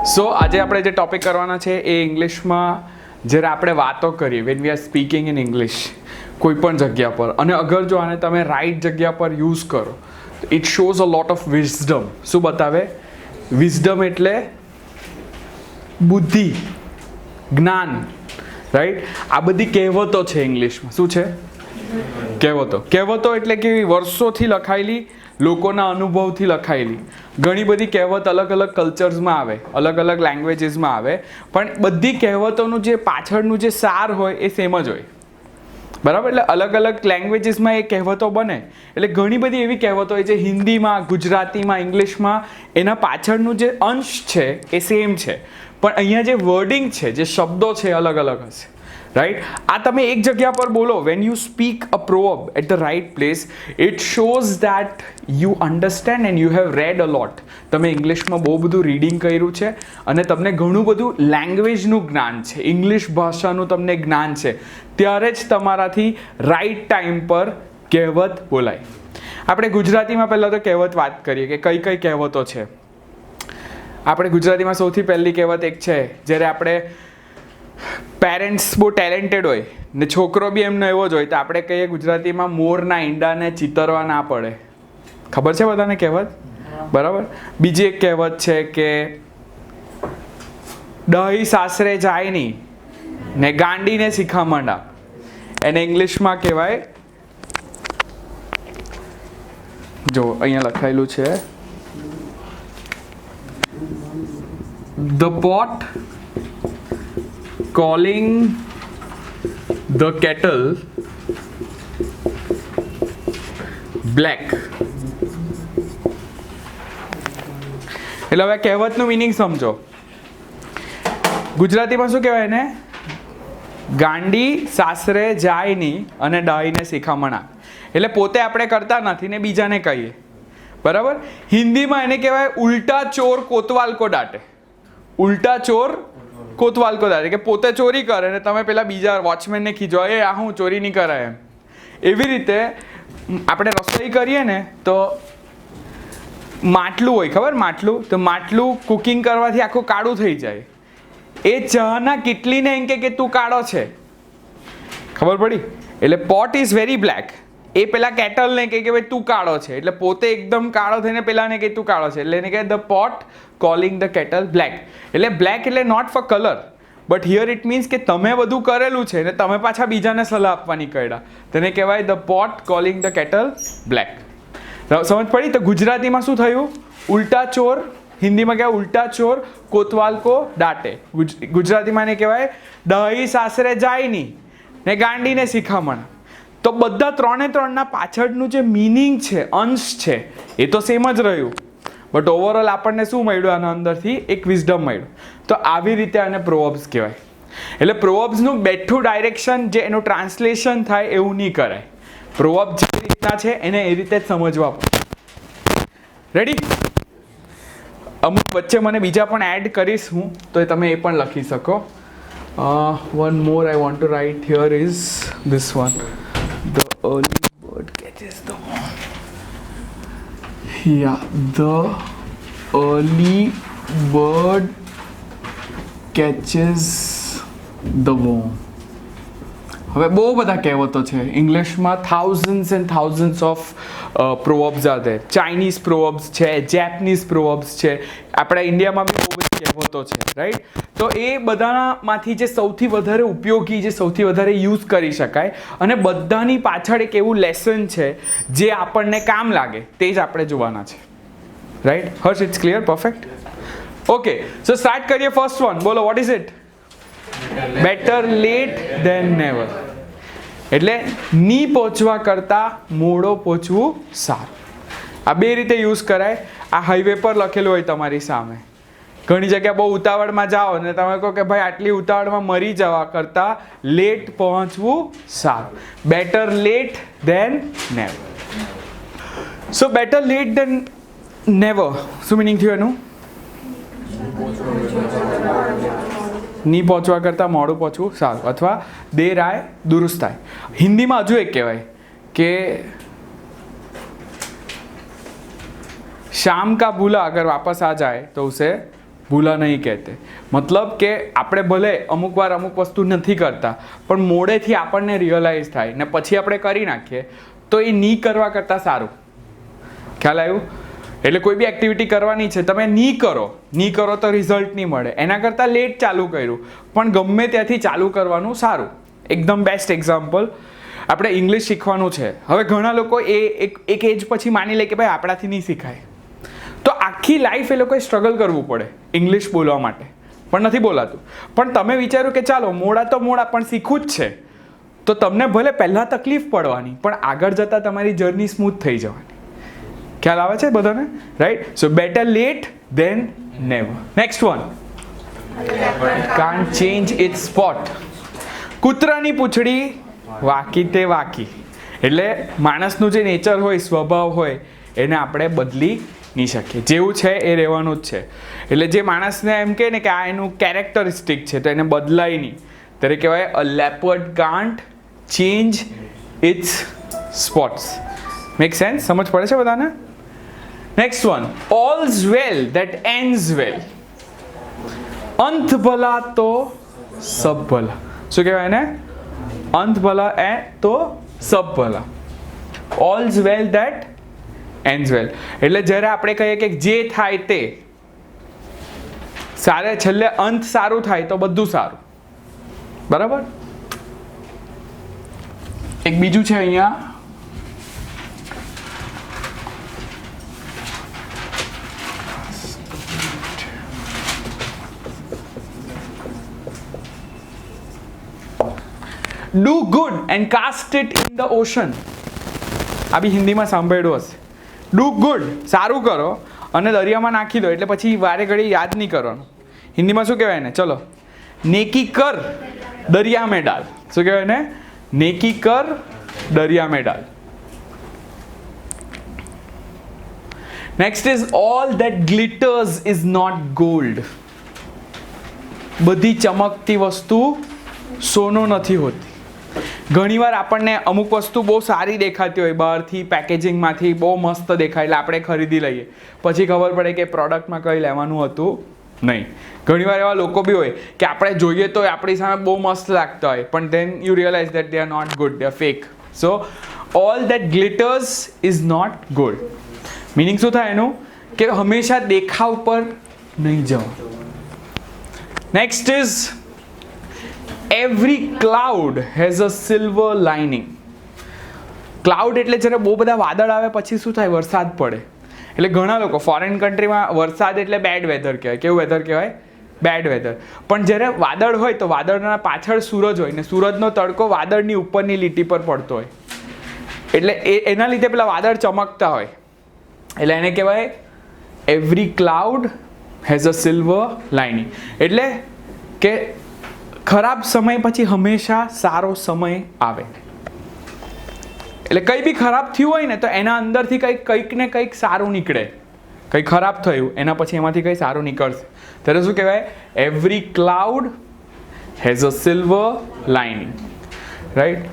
સો આજે આપણે જે ટોપિક કરવાના છે એ ઇંગ્લિશમાં જ્યારે આપણે વાતો કરીએ when we are speaking in English કોઈ પણ જગ્યા પર, અને અગર જો આને તમે રાઈટ જગ્યા પર યુઝ કરો તો it shows a lot of wisdom. શું બતાવે? વિઝડમ એટલે બુદ્ધિ, જ્ઞાન, રાઈટ? આ બધી કહેવતો છે ઇંગ્લિશમાં. શું છે? કહેવતો. કહેવતો એટલે કે વર્ષોથી લખાયેલી, લોકોના અનુભવથી લખાયેલી ઘણી બધી કહેવત અલગ અલગ કલ્ચર્સમાં આવે, અલગ અલગ લેંગ્વેજીસમાં આવે, પણ બધી કહેવતોનું જે પાછળનું જે સાર હોય એ સેમ જ હોય. બરાબર? એટલે અલગ અલગ લેંગ્વેજીસમાં એ કહેવતો બને. એટલે ઘણી બધી એવી કહેવતો હોય જે હિન્દીમાં, ગુજરાતીમાં, ઇંગ્લિશમાં એના પાછળનું જે અંશ છે એ સેમ છે, પણ અહીંયા જે વર્ડિંગ છે, જે શબ્દો છે, અલગ અલગ હશે. રાઈટ? આ તમે એક જગ્યા પર બોલો, when you speak a proverb at the right place, it shows that you understand and you have read a lot. તમે ઇંગ્લિશમાં બહુ બધું રીડિંગ કર્યું છે અને તમને ઘણું બધું લેંગ્વેજનું જ્ઞાન છે, ઇંગ્લિશ ભાષાનું તમને જ્ઞાન છે, ત્યારે જ તમારાથી રાઈટ ટાઈમ પર કહેવત બોલાય. આપણે ગુજરાતીમાં પહેલાં તો કહેવત વાત કરીએ કે કઈ કઈ કહેવતો છે. આપણે ગુજરાતીમાં સૌથી પહેલી કહેવત એક છે, જ્યારે આપણે પેરેન્ટ્સ બહુ ટેલેન્ટેડ હોય ને છોકરો બી એમનો એવો જ હોય તો આપણે કહીએ ગુજરાતીમાં, મોરના ઈંડાને ચિતરવા ના પડે. ખબર છે બધાને કહેવત? બરાબર. બીજી એક કહેવત છે કે દહી સાસરે જાય નહીં ને ગાંડીને શિખામણ આપ. એને ઇંગ્લિશમાં કહેવાય, જો અહીંયા લખાયેલું છે, the pot calling the kettle black. એટલે હવે કહેવતનું મિનિંગ સમજો. ગુજરાતીમાં શું કહેવાય એને? ગાંડી સાસરે જાય નહીં અને ડાહીને શિખામણ આપ. એટલે પોતે આપણે કરતા નથી ને બીજાને કહીએ. બરાબર? હિન્દીમાં એને કહેવાય ઉલ્ટા ચોર કોતવાલ કો ડાંટે. ઉલ્ટા ચોર કોતવાલ કો ડાંટે, કે પોતે ચોરી કરે ને તમે પેલા બીજા વોચમેનને ખીજો, એ આ હું ચોરી નહીં કરાય એમ. એવી રીતે આપણે રસોઈ કરીએ ને તો માટલું હોય, ખબર? માટલું. તો માટલું કુકિંગ કરવાથી આખું કાળું થઈ જાય. એ ચાના કિટલીને એમ કે તું કાળો છે. ખબર પડી? એટલે પોટ ઇઝ વેરી બ્લેક. એ પેલા કેટલને કહે કે ભાઈ તું કાળો છે, એટલે પોતે એકદમ કાળો થઈને પેલાને કહે તું કાળો છે, એટલે એને કહે the pot calling the kettle black. એટલે બ્લેક એટલે not for colour, but here it means કે તમે બધું કરેલું છે ને તમે પાછા બીજાને સલાહ આપવાની કહેડા, તેને કહેવાય the pot calling the kettle black. સમજ પડી? તો ગુજરાતીમાં શું થયું? ઉલ્ટા ચોર. હિન્દીમાં કહેવાય ઉલ્ટા ચોર કોતવાલ કો ડાંટે. ગુજરાતીમાં એને કહેવાય દહી સાસરે જાય નહીં ને ગાંડીને શિખામણ. તો બધા ત્રણના પાછળનું જે મિનિંગ છે, અંશ છે, એ તો સેમ જ રહ્યું, બટ ઓવરઓલ આપણને શું મળ્યું? આના અંદરથી એક વિઝડમ મળ્યું. તો આવી રીતે આને પ્રોવર્બ્સ કહેવાય. એટલે પ્રોવર્બ્સનું બેઠું ડાયરેક્શન, જે એનું ટ્રાન્સલેશન થાય એવું નહીં કરાય. પ્રોવર્બ જે રીતના છે એને એ રીતે જ સમજવા પડે. રેડી? અમુક વચ્ચે મને બીજા પણ એડ કરીશ હું, તો તમે એ પણ લખી શકો. One more I want to write here is this one. The early bird catches the worm. Yeah, the early bird catches the worm. હવે બહુ બધા કહેવતો છે ઇંગ્લિશમાં. Thousands and thousands of proverbs are there. Chinese proverbs છે, Japanese પ્રોવર્બ્સ છે, આપણા ઇન્ડિયામાં બી બહુ બધી કહેવતો છે. રાઈટ? તો એ બધામાંથી જે સૌથી વધારે ઉપયોગી, જે સૌથી વધારે યુઝ કરી શકાય, અને બધાની પાછળ એક એવું લેસન છે જે આપણને કામ લાગે, તે જ આપણે જોવાના છે. Right? Harsh, it's clear? Perfect. Okay, so start કરીએ. ફર્સ્ટ વન બોલો, what is it? Better late than never. એટલે ની પહોંચવા કરતાં મોડો પહોંચવું સારું. આ બે રીતે યુઝ કરાય. આ હાઈવે પર લખેલું હોય તમારી સામે. ઘણી જગ્યા બહુ ઉતાવળમાં જાઓ ને તમે કહો કે ભાઈ આટલી ઉતાવળમાં મરી જવા કરતાં લેટ પહોંચવું સારું. Better late than never. So better late than never શું મિનિંગ થયું એનું? ની પહોંચવા કરતાં મોડું પહોંચવું સારું, અથવા દેર આય દુરુસ્ત થાય. હિન્દીમાં હજુ એક કહેવાય કે शाम का भूला अगर वापस आ जाए तो उसे ભૂલા નહીં કહેતે. મતલબ કે આપણે ભલે અમુક વાર અમુક વસ્તુ નથી કરતા, પણ મોડેથી આપણને રિયલાઇઝ થાય ને પછી આપણે કરી નાખીએ તો એ નહીં કરવા કરતાં સારું. ખ્યાલ આવ્યું? એટલે કોઈ બી એક્ટિવિટી કરવાની છે, તમે નહીં કરો તો રિઝલ્ટ નહીં મળે. એના કરતાં લેટ ચાલુ કર્યું પણ ગમે ત્યાંથી ચાલુ કરવાનું સારું. એકદમ બેસ્ટ એક્ઝામ્પલ, આપણે ઇંગ્લિશ શીખવાનું છે. હવે ઘણા લોકો એક એજ પછી માની લે કે ભાઈ આપણાથી નહીં શીખાય, તો આખી લાઈફ એ લોકોએ સ્ટ્રગલ કરવું પડે ઇંગ્લિશ બોલવા માટે, પણ નથી બોલાતું. પણ તમે વિચાર્યું કે ચાલો મોડા પણ શીખવું જ છે, તો તમને ભલે પહેલાં તકલીફ પડવાની પણ આગળ જતાં તમારી જર્ની સ્મૂથ થઈ જવાની. ખ્યાલ આવે છે બધાને? Right. So better late than never. Next one, can't change its spot. કૂતરાની પૂંછડી વાકી તે વાકી. એટલે માણસનું જે નેચર હોય, સ્વભાવ હોય, એને આપણે બદલી નહીં શકીએ. જેવું છે એ રહેવાનું જ છે. એટલે જે માણસને એમ કહે ને કે આ એનું કેરેક્ટરિસ્ટિક છે તો એને બદલાય નહીં, ત્યારે કહેવાય a leopard can't change its spots. Make sense? સમજ પડે છે બધાને? Next one, all's well that ends well. અંત ભલા તો સબ ભલા. શું કહેવાય ને? અંત ભલા એ તો સબ ભલા. ઓલ્સ વેલ ધેટ એન્ડ્સ વેલ. એટલે જ્યારે આપણે કહીએ કે જે થાય તે સારે, છેલ્લે અંત સારું થાય તો બધું સારું. બરાબર? એક બીજું છે અહીંયા, do good and cast it in the ocean. આ બી હિન્દીમાં સાંભળ્યું હશે. ડુ ગુડ, સારું કરો અને દરિયામાં નાખી દો, એટલે પછી વારે ઘડી યાદ નહીં કરવાનું. હિન્દીમાં શું કહેવાય ને? ચલો, નેકી કર દરિયા મેં ડાલ. શું કહેવાય ને? નેકી કર દરિયા મેં ડાલ. Next is all that glitters is not gold. બધી ચમકતી વસ્તુ સોનો નથી હોતી. ઘણીવાર આપણને અમુક વસ્તુ બહુ સારી દેખાતી હોય, બહારથી પેકેજિંગમાંથી બહુ મસ્ત દેખાય એટલે આપણે ખરીદી લઈએ, પછી ખબર પડે કે પ્રોડક્ટમાં કંઈ લેવાનું હતું નહીં. ઘણીવાર એવા લોકો બી હોય કે આપણે જોઈએ તો આપણી સામે બહુ મસ્ત લાગતા હોય, પણ then you realise that they are not good, they are fake. So all that glitters is not gold. Meaning શું થાય એનું? કે હંમેશા દેખાવ પર નહીં જવું. Next is every cloud has a silver lining. Cloud એટલે જ્યારે બહુ બધા વાદળ આવે પછી શું થાય? વરસાદ પડે. એટલે ઘણા લોકો ફોરેન કન્ટ્રીમાં વરસાદ એટલે બેડ વેધર કહેવાય. કેવું વેધર કહેવાય? Bad weather. પણ જ્યારે વાદળ હોય તો વાદળના પાછળ સૂરજ હોય ને સૂરજનો તડકો વાદળની ઉપરની લીટી પર પડતો હોય, એટલે એના લીધે પેલા વાદળ ચમકતા હોય, એટલે એને કહેવાય every cloud has a silver lining. એટલે કે ખરાબ સમય પછી હંમેશા સારો સમય આવે. એટલે કંઈ બી ખરાબ થયું હોય ને તો એના અંદરથી કંઈક ને કંઈક સારું નીકળે. કંઈ ખરાબ થયું એના પછી એમાંથી કંઈ સારું નીકળશે. ત્યારે શું કહેવાય? Every cloud has a silver lining. Right.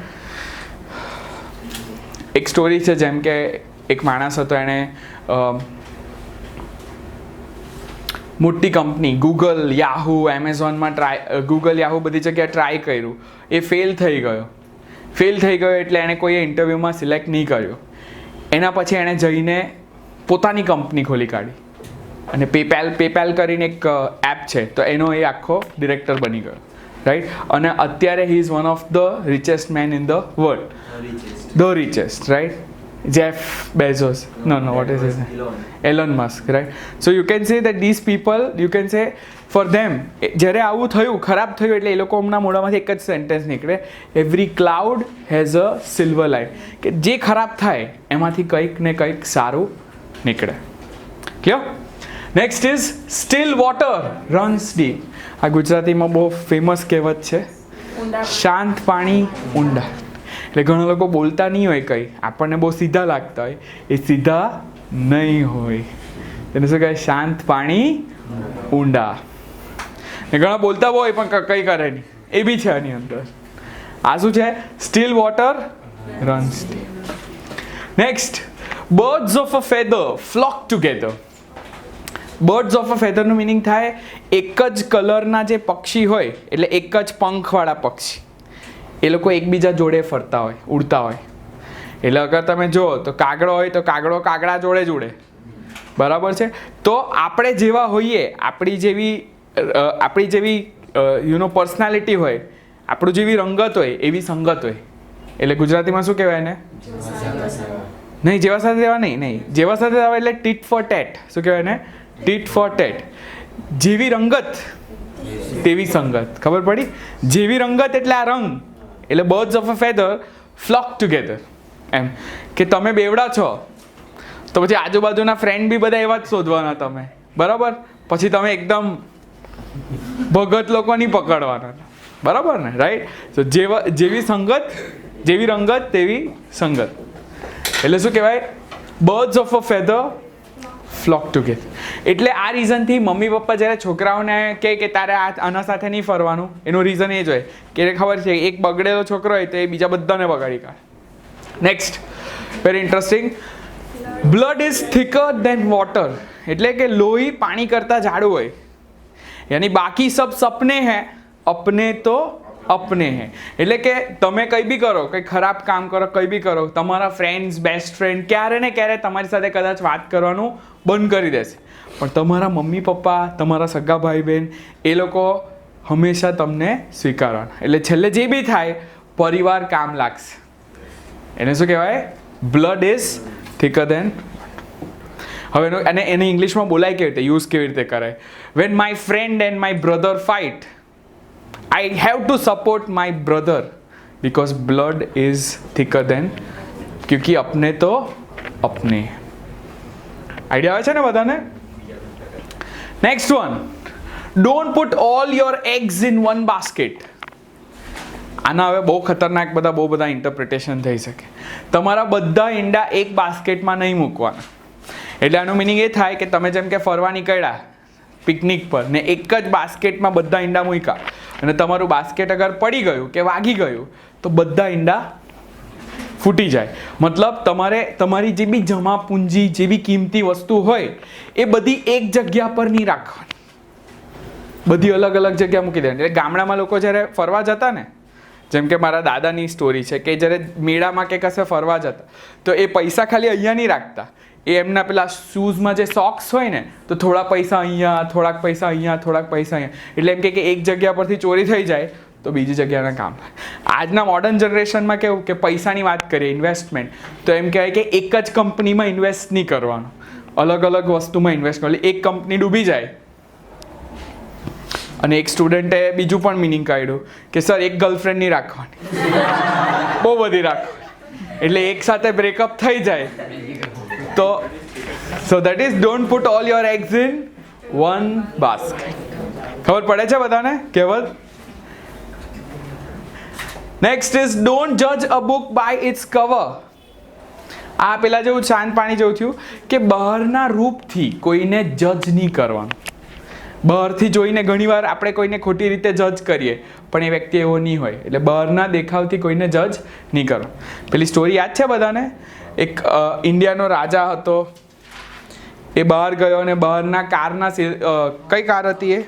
એક સ્ટોરી છે, જેમ કે એક માણસ હતો, એણે મોટી કંપની ગૂગલ, યાહુ, એમેઝોનમાં ગૂગલ, યાહુ બધી જગ્યાએ ટ્રાય કર્યું. એ ફેલ થઈ ગયો એટલે એણે કોઈએ ઇન્ટરવ્યૂમાં સિલેક્ટ નહીં કર્યો. એના પછી એણે જઈને પોતાની કંપની ખોલી કાઢી અને પેપેલ કરીને એક એપ છે, તો એનો એ આખો ડિરેક્ટર બની ગયો. રાઈટ. અને અત્યારે he is one of the richest man in the world. The richest, right. Jeff Bezos. No, what is his name? Elon Musk, right? So you can say that these people, you can say for them, જ્યારે આવું થયું, ખરાબ થયું, એટલે એ લોકો હમણાં મોઢામાંથી એક જ સેન્ટેન્સ નીકળે, every cloud has a silver line. કે જે ખરાબ થાય એમાંથી કંઈક ને કંઈક સારું નીકળે. Clear? Next is still water runs deep. આ ગુજરાતીમાં બહુ ફેમસ કહેવત છે, શાંત પાણી ઊંડા. એટલે ઘણા લોકો બોલતા નહીં હોય, કંઈ આપણને બહુ સીધા લાગતા હોય, એ સીધા નહીં હોય. એને શું કહે? શાંત પાણી ઊંડા. ને ઘણા બોલતા હોય પણ કંઈ કરે નહીં, એ બી છે આની અંદર. આ શું છે? Still water runs deep. Next, birds of a feather flock together. Birds of a ફેધરનું મિનિંગ થાય એક જ કલરના જે પક્ષી હોય, એટલે એક જ પંખવાળા પક્ષી, એ લોકો એકબીજા જોડે ફરતા હોય, ઉડતા હોય. એટલે અગર તમે જુઓ તો કાગડો હોય તો કાગડો કાગડા જોડે જ ઉડે, બરાબર છે. તો આપણે જેવા હોઈએ, આપણી જેવી પર્સનાલિટી હોય, આપણું જેવી રંગત હોય એવી સંગત હોય. એટલે ગુજરાતીમાં શું કહેવાય ને? નહીં, જેવા સાથે તેવા નહીં, જેવા સાથે તેવા એટલે ટીટ ફોર ટેટ. શું કહેવાય ને? ટીટ ફોર ટેટ. જેવી રંગત તેવી સંગત. ખબર પડી? જેવી રંગત એટલે આ રંગ, એટલે birds of a feather flock together. એમ કે તમે બેવડા છો તો પછી આજુબાજુના ફ્રેન્ડ બી બધા એવા જ શોધવાના તમે, બરાબર? પછી તમે એકદમ ભગત લોકો નહીં પકડવાના, બરાબર ને? રાઈટ. તો જેવી સંગત, જેવી રંગત તેવી સંગત. એટલે શું કહેવાય? Birds of a feather flock together. એટલે આ રીઝનથી મમ્મી પપ્પા જ્યારે છોકરાઓને કહે કે તારે આના સાથે નહીં ફરવાનું, એનું રીઝન એ જ હોય કે એને ખબર છે એક બગડેલો છોકરો હોય તો એ બીજા બધાને બગાડી કાઢે. Next, very interesting. Blood is thicker than water. એટલે કે લોહી પાણી કરતાં જાડું હોય. યાની બાકી સબ સપને હૈ, અપને તો અપને હૈ. એટલે કે તમે કંઈ બી કરો, કંઈ ખરાબ કામ કરો, કંઈ બી કરો, તમારા ફ્રેન્ડ્સ, બેસ્ટ ફ્રેન્ડ ક્યારે ને ક્યારે તમારી સાથે કદાચ વાત કરવાનું બંધ કરી દેશે, પણ તમારા મમ્મી પપ્પા, તમારા સગા ભાઈ બહેન, એ લોકો હંમેશા તમને સ્વીકારવાના. એટલે છેલ્લે જે બી થાય, પરિવાર કામ લાગશે. એને શું કહેવાય? બ્લડ ઇઝ થિકર દેન. હવે અને એને ઇંગ્લિશમાં બોલાય કેવી રીતે, યુઝ કેવી રીતે કરાય? When my friend and my brother fight, I have to support my brother because blood is thicker than, क्योंकि अपने तो अपने. आइडिया આવે છે ને બધાને? Next one, don't put all your eggs in one basket. આના હવે બહુ ખતરનાક બહુ બધા ઇન્ટરપ્રિટેશન થઈ શકે. તમારા બધા ઈંડા એક બાસ્કેટમાં નહીં મૂકવાના. એટલે આનું મિનિંગ એ થાય કે તમે જેમ કે ફરવા નીકળ્યા પિકનિક પર ને એક જ બાસ્કેટમાં બધા ઈંડા મૂક્યા અને તમારું બાસ્કેટ અગર પડી ગયું કે વાગી ગયું તો બધા ઈંડા ફૂટી જાય. મતલબ તમારે તમારી જે બી જમા પૂંજી, જે બી કિંમતી વસ્તુ હોય એ બધી એક જગ્યા પર નહીં રાખવાની, બધી અલગ અલગ જગ્યા મૂકી દેવાની. એટલે ગામડામાં લોકો જ્યારે ફરવા જતા ને, જેમ કે મારા દાદાની સ્ટોરી છે કે જ્યારે મેળામાં કે કશે ફરવા જતા તો એ પૈસા ખાલી અહીંયા નહીં રાખતા, એ એમના પેલા શૂઝમાં જે સોક્સ હોય ને તો થોડા પૈસા અહીંયા, થોડાક પૈસા અહીંયા, થોડાક પૈસા અહીંયા. એટલે એમ કે એક જગ્યા પરથી ચોરી થઈ જાય તો બીજી જગ્યાના કામ. આજના મોડર્ન જનરેશનમાં કેવું કે પૈસાની વાત કરીએ, ઇન્વેસ્ટમેન્ટ, તો એમ કહેવાય કે એક જ કંપનીમાં ઇન્વેસ્ટ નહીં કરવાનું, અલગ અલગ વસ્તુમાં ઇન્વેસ્ટ કરવાનું. એક કંપની ડૂબી જાય. અને એક સ્ટુડન્ટે બીજું પણ મિનિંગ કાઢ્યું કે સર એક ગર્લફ્રેન્ડ નહીં રાખવાની, બહુ બધી રાખવાની. એટલે એક સાથે બ્રેકઅપ થઈ જાય તો so that is don't put all your eggs in one basket. ખબર પડે છે બધાને કહેવત? નેક્સ્ટ ઇઝ ડોન્ટ જજ a book by its cover. આ પેલા જેવું શાંત પાણી જેવું થયું કે બહારના રૂપથી કોઈને જજ નહીં કરવાનું. બહારથી જોઈને ઘણીવાર આપણે કોઈને ખોટી રીતે જજ કરીએ પણ એ વ્યક્તિ એવો નહીં હોય. એટલે બહારના દેખાવથી કોઈને જજ નહીં કરો. પેલી સ્ટોરી યાદ છે બધાને? એક ઇન્ડિયાનો રાજા હતો, એ બહાર ગયો અને બહારના કારના કઈ કાર હતી એ?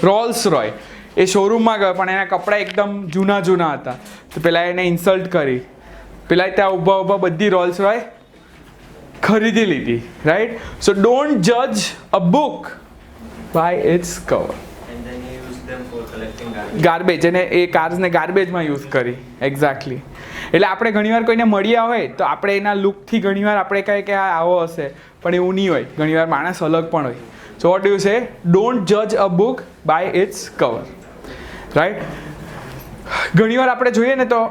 રોલ્સ રોય. એ શોરૂમમાં ગયો પણ એના કપડાં એકદમ જૂના જૂના હતા. તો પેલા એને ઇન્સલ્ટ કરી. પેલા ત્યાં ઊભા ઊભા બધી રોલ્સ રોય ખરીદી લીધી. રાઈટ? સો ડોન્ટ જજ a book by its cover. And then you use them for collecting garbage. Garbage, અને એ કાર્સને ગાર્બેજમાં યુઝ કરી. એક્ઝેક્ટલી. એટલે આપણે ઘણીવાર કોઈને મળ્યા હોય તો આપણે એના લુકથી ઘણીવાર આપણે કહીએ કે આ આવો હશે, પણ એવું નહીં હોય. ઘણીવાર માણસ અલગ પણ હોય. So what you say? Don't જજ a book by its cover. Right? ઘણીવાર આપણે જોઈએ ને તો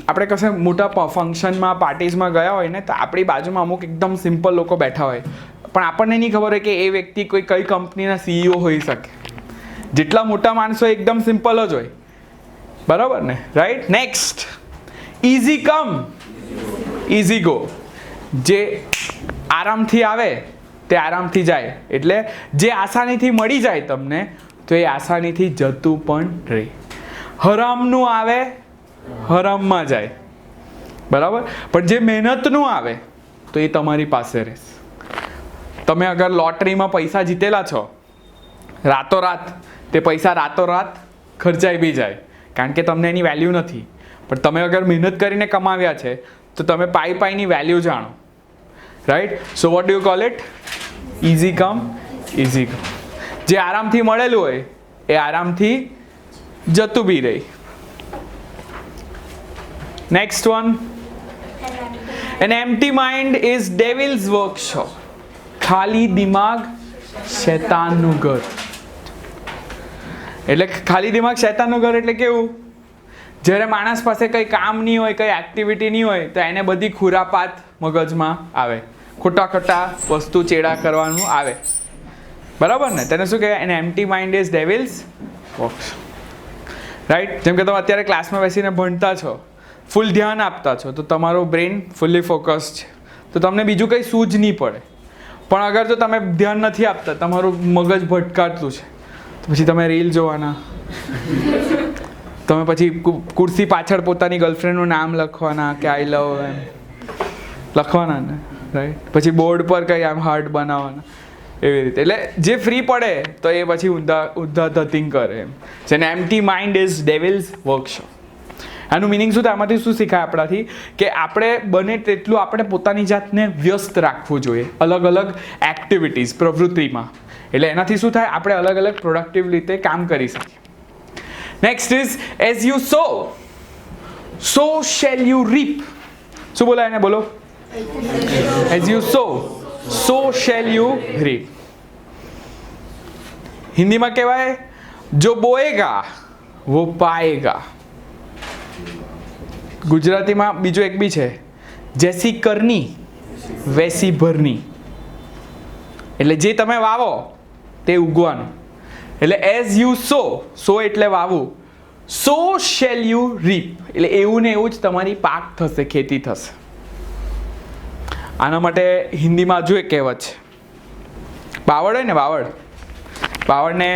આપણે કશે મોટા ફંક્શનમાં, પાર્ટીઝમાં ગયા હોય ને તો આપણી બાજુમાં અમુક એકદમ સિમ્પલ લોકો બેઠા હોય પણ આપણને નહીં ખબર હોય કે એ વ્યક્તિ કોઈ કઈ કંપનીના CEO હોઈ શકે. જેટલા મોટા માણસો એકદમ સિમ્પલ જ હોય, બરાબર ને? Right? Next, easy come easy go. જે આરામથી આવે તે આરામથી જાય. એટલે જે આસાનીથી મળી જાય તમને તો એ આસાનીથી જતું પણ રહે. હરામનું આવે હરામમાં જાય, બરાબર? પણ જે મહેનતનું આવે તો એ તમારી પાસે રહેશે. તમે અગર લોટરીમાં પૈસા જીતેલા છો, રાતોરાત તે પૈસા રાતોરાત ખર્ચાઈ બી જાય, કારણ કે તમને એની વેલ્યુ નથી. પણ તમે અગર મહેનત કરીને કમાવ્યા છે તો તમે પાઈની વેલ્યુ જાણો. Right? So what do you call it? Easy come easy come. જે આરામથી મળેલું હોય એ આરામથી જતું બી રહી. Next one, an empty mind is devil's workshop. ખાલી દિમાગ શૈતાનનું ઘર. એટલે ખાલી દિમાગ શૈતાનનું ઘર એટલે કેવું? જ્યારે માણસ પાસે કંઈ કામ નહીં હોય, કંઈ એક્ટિવિટી નહીં હોય, તો એને બધી ખુરાપાત મગજમાં આવે, ખોટા ખોટા વસ્તુ ચેડા કરવાનું આવે. બરાબર ને? તેને શું કહેવાય? An empty mind is devil's workshop. Right? જેમ કે તમે અત્યારે ક્લાસમાં બેસીને ભણતા છો, ફૂલ ધ્યાન આપતા છો, તો તમારો બ્રેન ફૂલ્લી ફોકસ છે, તો તમને બીજું કંઈ સૂઝ નહીં પડે. પણ અગર જો તમે ધ્યાન નથી આપતા, તમારું મગજ ભટકાતું છે, તો પછી તમે રીલ જોવાના, તમે પછી કુર્સી પાછળ પોતાની ગર્લફ્રેન્ડનું નામ લખવાના કે આઈ લવ એમ લખવાના ને. રાઈટ? પછી બોર્ડ પર કંઈ આમ હાર્ટ બનાવવાના, એવી રીતે. એટલે જે ફ્રી પડે તો એ પછી ઊંધા ધતિંગ કરે એમ. જેને empty mind is devil's workshop. આનું મિનિંગ શું થાય? આમાંથી શું શીખાય આપણાથી? કે આપણે બને તેટલું આપણે પોતાની જાતને વ્યસ્ત રાખવું જોઈએ અલગ અલગ એક્ટિવિટીઝ, પ્રવૃત્તિમાં. એટલે એનાથી શું થાય? આપણે અલગ અલગ પ્રોડક્ટિવ રીતે કામ કરી શકીએ. Next is as you sow shall you reap. શું બોલાય એને? બોલો. As you sow shall you reap. હિન્દીમાં કહેવાય જો બોએગા વો પાએગા. ગુજરાતીમાં બીજો એક બી છે, જેસી કરની વેસી ભરની. એટલે જે તમે વાવો તે ઉગવાનું. એટલે એઝ યુ સો એટલે વાવું, સો શેલ યુ રીપ એટલે એવું ને એવું જ તમારી પાક થશે, ખેતી થશે. આના માટે હિન્દીમાં હજુ એક કહેવત છે, બાવળ હોય ને, બાવળને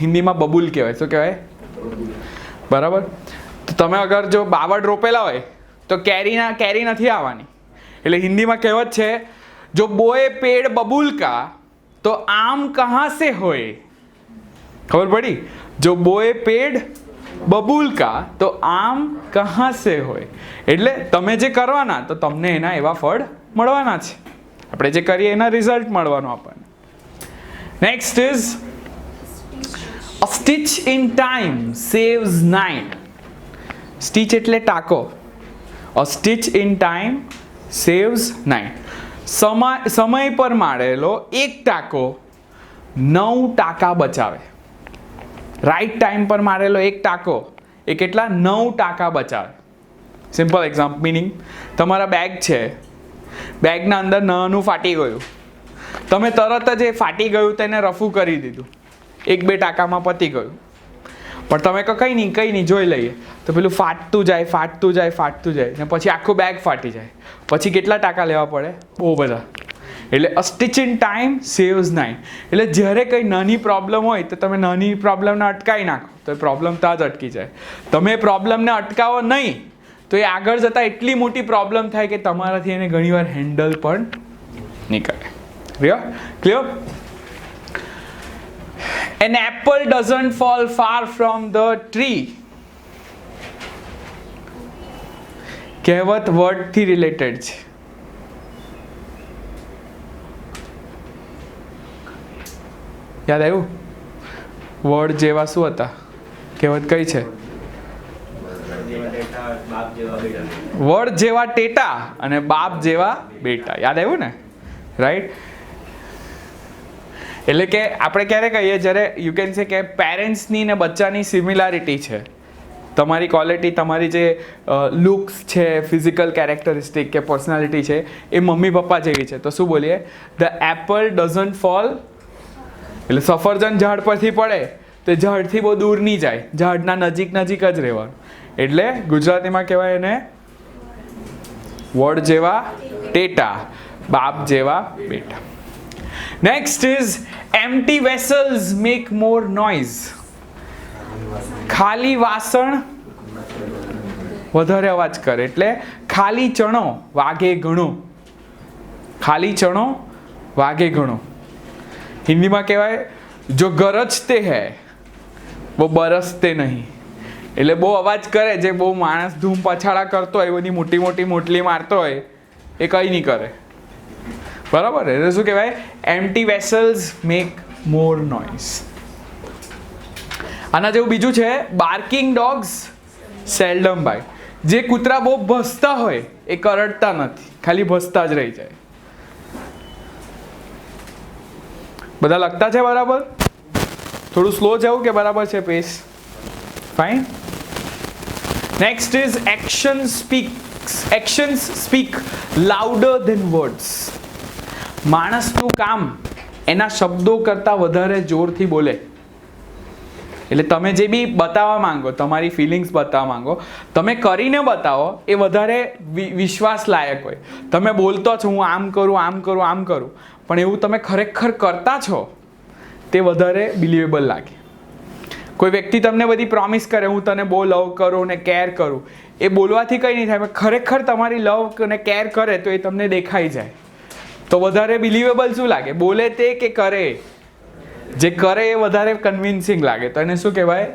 હિન્દીમાં બબુલ કહેવાય. શું કહેવાય? બરાબર? તો તમે અગર જો બાવળ રોપેલા હોય તો કેરી નથી આવવાની. એટલે હિન્દીમાં કહેવત છે, જો બોએ પેડ બબુલ કા તો આમ કહા સે હોય. ખબર પડી? જો બોએ પેડ બબુલ કા તો આમ કહા સે હોય. એટલે તમે જે કરવાના તો તમને એના એવા ફળ મળવાના છે. આપણે જે કરીએ એના રિઝલ્ટ મળવાનું આપણને. Next is a stitch in time saves 9. Stitch એટલે ટાંકો. અ સ્ટીચ ઇન ટાઈમ સેવ્સ 9. સમય પર મારેલો એક ટાંકો 9 ટાંકા બચાવે. રાઈટ ટાઈમ પર મારેલો એક ટાંકો એ કેટલા? 9 ટાંકા બચાવે. સિમ્પલ એક્ઝામ્પલ, મિનિંગ, તમારા બેગ છે, બેગના અંદર નાનું ફાટી ગયું, તમે તરત જ એ ફાટી ગયું તેને રફું કરી દીધું, 1-2 ટાંકામાં પતી ગયું. પણ તમે કહો કંઈ નહીં જોઈ લઈએ, તો પેલું ફાટતું જાય ને પછી આખું બેગ ફાટી જાય. પછી કેટલા ટાંકા લેવા પડે? બહુ બધા. એટલે અ સ્ટીચ ઇન ટાઈમ સેવ્સ 9. એટલે જ્યારે કંઈ નાની પ્રોબ્લેમ હોય તો તમે નાની પ્રોબ્લેમને અટકાવી નાખો તો એ પ્રોબ્લેમ ત્યાં જ અટકી જાય. તમે પ્રોબ્લેમને અટકાવો નહીં તો એ આગળ જતાં એટલી મોટી પ્રોબ્લેમ થાય કે તમારાથી એને ઘણીવાર હેન્ડલ પણ નહીં કરે. Clear? An apple doesn't fall far from the tree. કહેવત વર્ડથી રિલેટેડ છે. યાદ આવ્યું? વર્ડ જેવા શું હતા? કહેવત કઈ છે? વર્ડ જેવા ટેટા અને બાપ જેવા બેટા. યાદ આવ્યું ને? રાઈટ? એટલે કે આપણે ક્યારે કહીએ, જ્યારે યુ કેન સે કે પેરેન્ટ્સની ને બચ્ચાની સિમિલારિટી છે. તમારી ક્વોલિટી, તમારી જે લુક્સ છે, ફિઝિકલ કેરેક્ટરિસ્ટિક કે પર્સનાલિટી છે, એ મમ્મી પપ્પા જેવી છે. તો શું બોલીએ? The Apple doesn't fall. એટલે સફરજન ઝાડ પરથી પડે તો ઝાડથી બહુ દૂર નહીં જાય, ઝાડના નજીક જ રહેવાનું. એટલે ગુજરાતીમાં કહેવાય એને વડ જેવા ટેટા, બાપ જેવા બેટા. Next is empty vessels make more noise. ખાલી વાસણ વધારે અવાજ કરે. એટલે ખાલી ચણો વાગે ઘણો. ખાલી ચણો વાગે ઘણો. હિન્દીમાં કહેવાય જો ગરજતે હૈ वो बरसते नहीं. એટલે બહુ અવાજ કરે, જે બહુ માણસ ધૂમ પછાડા કરતો હોય, બધી મોટી મોટી મોટલી મારતો હોય, એ કંઈ નહીં કરે. બરાબર. એટલે શું કહેવાય? એમ્પ્ટી વેસલ્સ મેક મોર નોઇઝ. આના જેવું બીજું છે, બાર્કિંગ ડોગ્સ સેલ્ડમ બાઇટ. જે કૂતરા બહુ ભસતા હોય એ કરડતા નથી, ખાલી ભસતા જ રહી જાય. બધા લખતા છે બરાબર? થોડું સ્લો જવું કે બરાબર છે pace? Fine. Next is actions speak louder than words. માણસનું કામ એના શબ્દો કરતાં વધારે જોરથી બોલે. એટલે તમે જે બી બતાવવા માંગો, તમારી ફિલિંગ્સ બતાવવા માંગો, તમે કરીને બતાવો એ વધારે વિશ્વાસ લાયક હોય. તમે બોલતો છો હું આમ કરું આમ કરું આમ કરું, પણ એવું તમે ખરેખર કરતા છો તે વધારે બિલિવેબલ લાગે. કોઈ વ્યક્તિ તમને બધી પ્રોમિસ કરે હું તને બહુ લવ કરું ને કેર કરું, એ બોલવાથી કંઈ નહીં થાય, પણ ખરેખર તમારી લવ અને કેર કરે તો એ તમને દેખાઈ જાય. તો વધારે બિલિવેબલ શું લાગે? બોલે તે કે કરે? જે કરે એ વધારે કન્વિન્સિંગ લાગે. તો એને શું કહેવાય?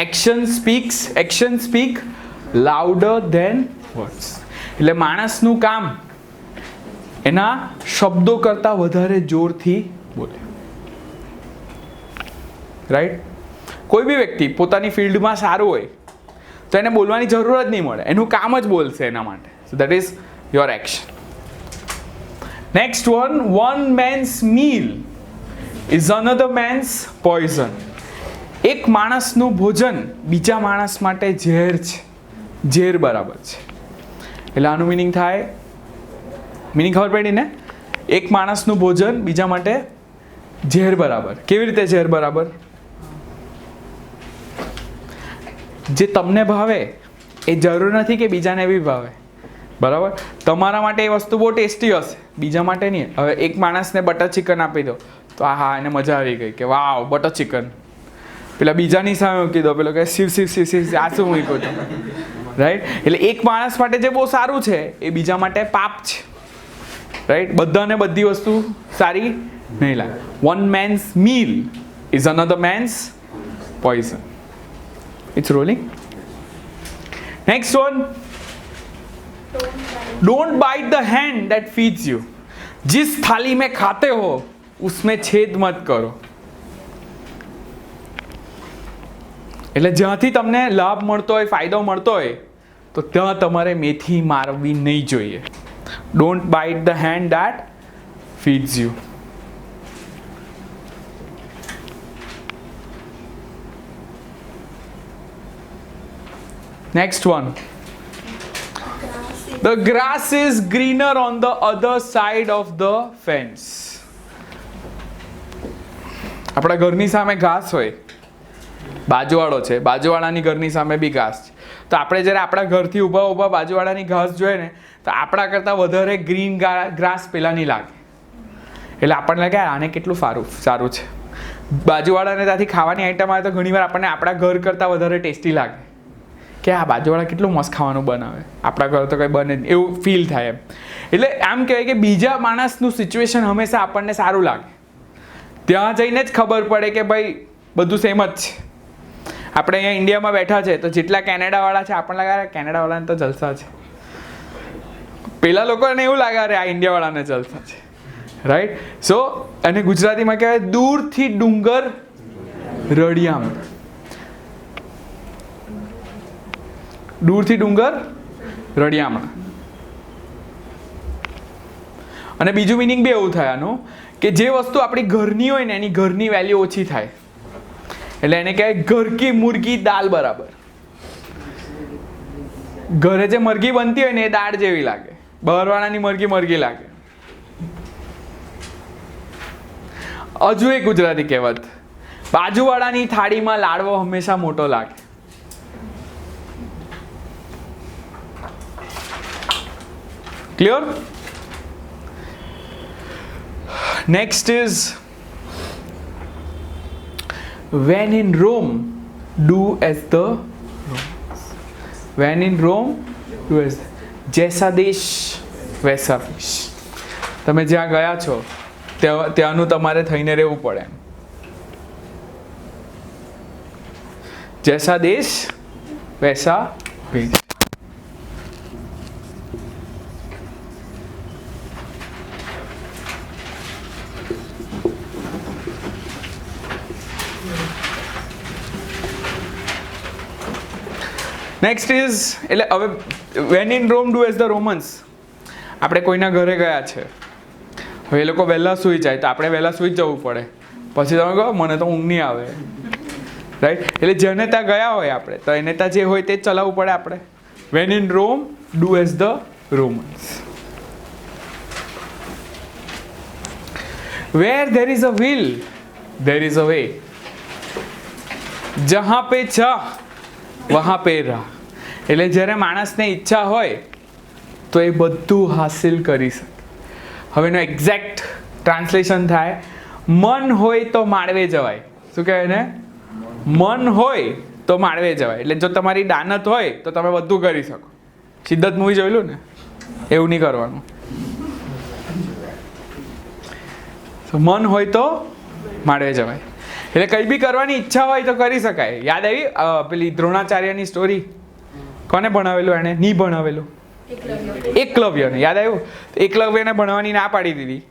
Action speak louder than words. એટલે માણસનું કામ એના શબ્દો કરતાં વધારે જોરથી બોલે. રાઈટ? કોઈ બી વ્યક્તિ પોતાની ફિલ્ડમાં સારું હોય તો એને બોલવાની જરૂર જ નહીં મળે, એનું કામ જ બોલશે એના માટે. So that is your action. Next one man's meal is another man's poison. એક માણસનું ભોજન બીજા માણસ માટે ઝેર છે. ઝેર બરાબર છે. એટલે આનું મિનિંગ થાય, મિનિંગ ખબર પડી ને? એક માણસનું ભોજન બીજા માટે ઝેર બરાબર. કેવી રીતે ઝેર બરાબર? જે તમને ભાવે એ જરૂર નથી કે બીજાને બી ભાવે. બરાબર? તમારા માટે એ વસ્તુ બહુ ટેસ્ટી હશે, બીજા માટે નહીં. હવે એક માણસને બટર ચિકન આપી દો તો હા એને મજા આવી ગઈ કે વાવ બટર ચિકન. પેલા બીજાની સામે મૂકી દો, પેલો કે શિવ આ શું મૂક્યું હતું. રાઈટ? એટલે એક માણસ માટે જે બહુ સારું છે એ બીજા માટે પાપ છે. રાઈટ? બધાને બધી વસ્તુ સારી નહીં લાગે. One man's meal is another man's poison. It's rolling. Next one, don't bite the hand that feeds you. जिस थाली में खाते हो उसमें छेद मत करो. એટલે જ્યાંથી તમને લાભ મળતો હોય, ફાયદો મળતો હોય, તો ત્યાં તમારે મેથી મારવી નહીં જોઈએ. Don't bite the hand that feeds you. Next one, the grass is greener on the other side of the fence. આપણા ઘરની સામે ઘાસ હોય, બાજુવાળો છે, બાજુવાળાની ઘરની સામે બી ઘાસ છે, તો આપણે જ્યારે આપણા ઘરથી ઊભા બાજુવાળાની ઘાસ જોઈએ ને તો આપણા કરતાં વધારે ગ્રીન ગ્રાસ પેલાની લાગે. એટલે આપણને લાગે આને કેટલું સારું છે. બાજુવાળાને ત્યાંથી ખાવાની આઈટમ આવે તો ઘણીવાર આપણને આપણા ઘર કરતાં વધારે ટેસ્ટી લાગે કે આ બાજુવાળા કેટલું મસ્ત ખાવાનું બનાવે, આપણા ઘર તો કંઈ બને નહીં, એવું ફીલ થાય એમ. એટલે આમ કહેવાય કે બીજા માણસનું સિચ્યુએશન હંમેશા આપણને સારું લાગે. ત્યાં જઈને જ ખબર પડે કે ભાઈ બધું સેમ જ છે. આપણે અહીંયા ઇન્ડિયામાં બેઠા છે તો જેટલા કેનેડાવાળા છે આપણને લાગે કેનેડાવાળાને તો જલસા છે. પેલા લોકોને એવું લાગે અરે આ ઇન્ડિયાવાળાને જલસા છે. રાઈટ? સો અને ગુજરાતીમાં કહેવાય દૂરથી ડુંગર રળિયામણ. દૂરથી ડુંગર રળિયામણ. અને બીજું મિનિંગ બી એવું થાય આનું કે જે વસ્તુ આપણી ઘરની હોય ને એની ઘરની વેલ્યુ ઓછી થાય. એટલે એને કહેવાય ઘર કી મુર્ગી દાલ બરાબર. ઘરે જે મરઘી બનતી હોય ને એ દાળ જેવી લાગે, બહારવાળાની મરઘી લાગે. હજુ એક ગુજરાતી કહેવત, બાજુવાળાની થાળીમાં લાડવો હંમેશા મોટો લાગે. Clear? Next is when in Rome, do as the Romans. When in Rome, do as जैसा देश वैसा देश. તમે જ્યાં ગયા છો ત્યાંનું તમારે થઈને રહેવું પડે. જૈસા દેશ વૈસા ભેષ. નેક્સ્ટ ઇઝ એટલે હવે when in Rome do as the Romans. આપણે કોઈના ઘરે ગયા છે, હવે એ લોકો વહેલા સૂઈ જાય તો આપણે વહેલા સૂઈ જવું પડે. પછી તમે કહો મને તો ઊંઘ નહીં આવે, રાઈટ? એટલે જેને ત્યાં ગયા હોય આપણે તો એને ત્યાં જે હોય તે જ ચલાવવું પડે આપણે. When in Rome do as the Romans. Where there is a will there is a way. જહાં પે ચાહ વહાં પે રાહ. એટલે જ્યારે માણસને ઈચ્છા હોય તો એ બધું હાસિલ કરી શકે. હવે એનું એક્ઝેક્ટ ટ્રાન્સલેશન થાય મન હોય તો માળવે જવાય. શું કહેવાય ને? મન હોય તો માળવે જવાય. એટલે જો તમારી દાનત હોય તો તમે બધું કરી શકો. સિદ્ધાર્થ મૂવી જોયેલું ને? એવું નહીં કરવાનું. મન હોય તો માળવે જવાય. એટલે કંઈ બી કરવાની ઈચ્છા હોય તો કરી શકાય. યાદ આવી પેલી દ્રોણાચાર્યની સ્ટોરી? કોને ભણાવેલું એણે? નહીં ભણાવેલું? એકલવ્યને. યાદ આવ્યું? એકલવ્યને ભણવાની ના પાડી દીધી,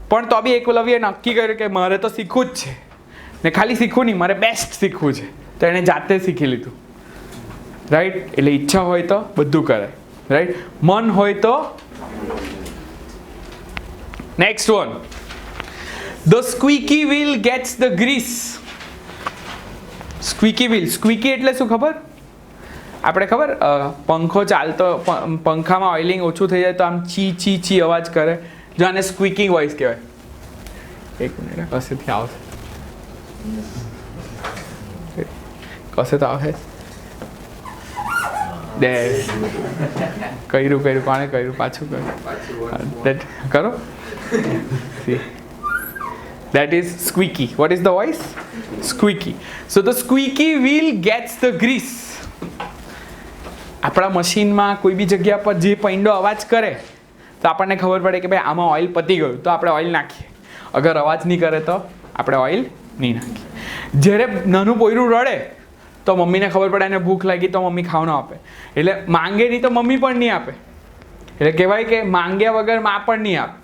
પણ તો બી એકલવ્યએ નક્કી કર્યું કે મારે તો શીખવું જ છે, ને ખાલી શીખવું નહીં, મારે બેસ્ટ શીખવું છે. તો એણે જાતે શીખી લીધું, રાઈટ? એટલે ઈચ્છા હોય તો બધું કરાય, રાઈટ? મન હોય તો. Next one, the squeaky wheel gets the grease. Squeaky wheel, squeaky એટલે શું ખબર? આપણે ખબર પંખો ચાલતો, પંખામાં ઓઇલિંગ ઓછું થઈ જાય તો આમ ચી ચી ચી અવાજ કરે, જો આને સ્ક્વીકિંગ વોઇસ કહેવાય. એક મિનિટ, કસેથી આવશે, કસે તો આવશે. કર્યું કોણે કર્યું? પાછું કર્યું. કરો. That is squeaky. What is the voice? Squeaky. So the squeaky wheel gets the grease. આપણા મશીનમાં કોઈ બી જગ્યા પર જે પૈંડો અવાજ કરે તો આપણને ખબર પડે કે ભાઈ આમાં ઓઇલ પતી ગયું, તો આપણે ઓઇલ નાખીએ. અગર અવાજ નહીં કરે તો આપણે ઓઇલ નહીં નાખીએ. જ્યારે નાનું પોયરું રડે તો મમ્મીને ખબર પડે એને ભૂખ લાગી તો મમ્મી ખાવાનું આપે. એટલે માંગે નહીં તો મમ્મી પણ નહીં આપે. એટલે કહેવાય કે માંગ્યા વગર મા પણ નહીં આપે.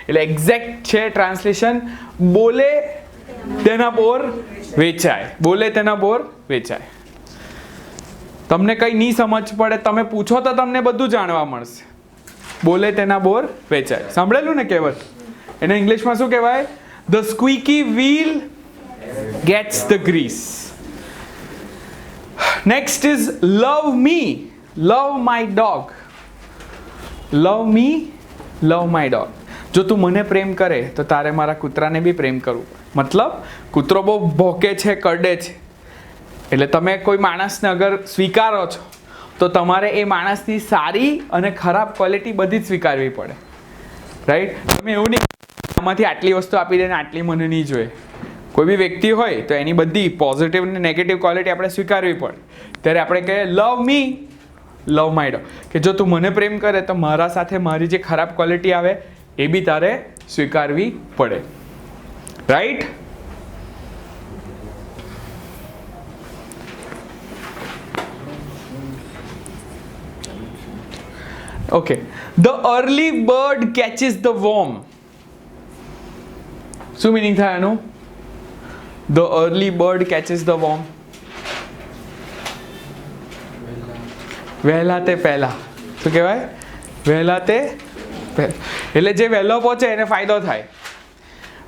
એટલે એક્ઝેક્ટ છે ટ્રાન્સલેશન, બોલે તેના બોર વેચાય. બોલે તેના બોર વેચાય. તમને કંઈ નહીં સમજ પડે તમે પૂછો તો તમને બધું જાણવા મળશે. બોલે તેના બોર વેચાય. સાંભળેલું ને કહેવત? એને ઇંગ્લિશમાં શું કહેવાય? The squeaky wheel gets the grease. Next is love me love my dog. Love me love my dog. જો તું મને પ્રેમ કરે તો તારે મારા કૂતરાને બી પ્રેમ કરવું. મતલબ કૂતરો બહુ ભોકે છે, કરડે છે, એટલે તમે કોઈ માણસને અગર સ્વીકારો છો તો તમારે એ માણસની સારી અને ખરાબ ક્વોલિટી બધી જ સ્વીકારવી પડે, રાઈટ? તમે એવું નહીં આમાંથી આટલી વસ્તુ આપી દે ને આટલી મને નહીં જોઈએ. કોઈ બી વ્યક્તિ હોય તો એની બધી પોઝિટિવ અને નેગેટિવ ક્વોલિટી આપણે સ્વીકારવી પડે. ત્યારે આપણે કહીએ લવ મી લવ માય ડોગ, કે જો તું મને પ્રેમ કરે તો મારા સાથે મારી જે ખરાબ ક્વોલિટી આવે એ બી તારે સ્વીકારવી પડે, right? Okay, the early bird catches the worm. શું મિનિંગ થાય એનું? The early bird catches the worm. વહેલા તે પહેલા. શું કહેવાય? વહેલા તે પહેલા. એટલે જે વહેલો પહોંચે એને ફાયદો થાય.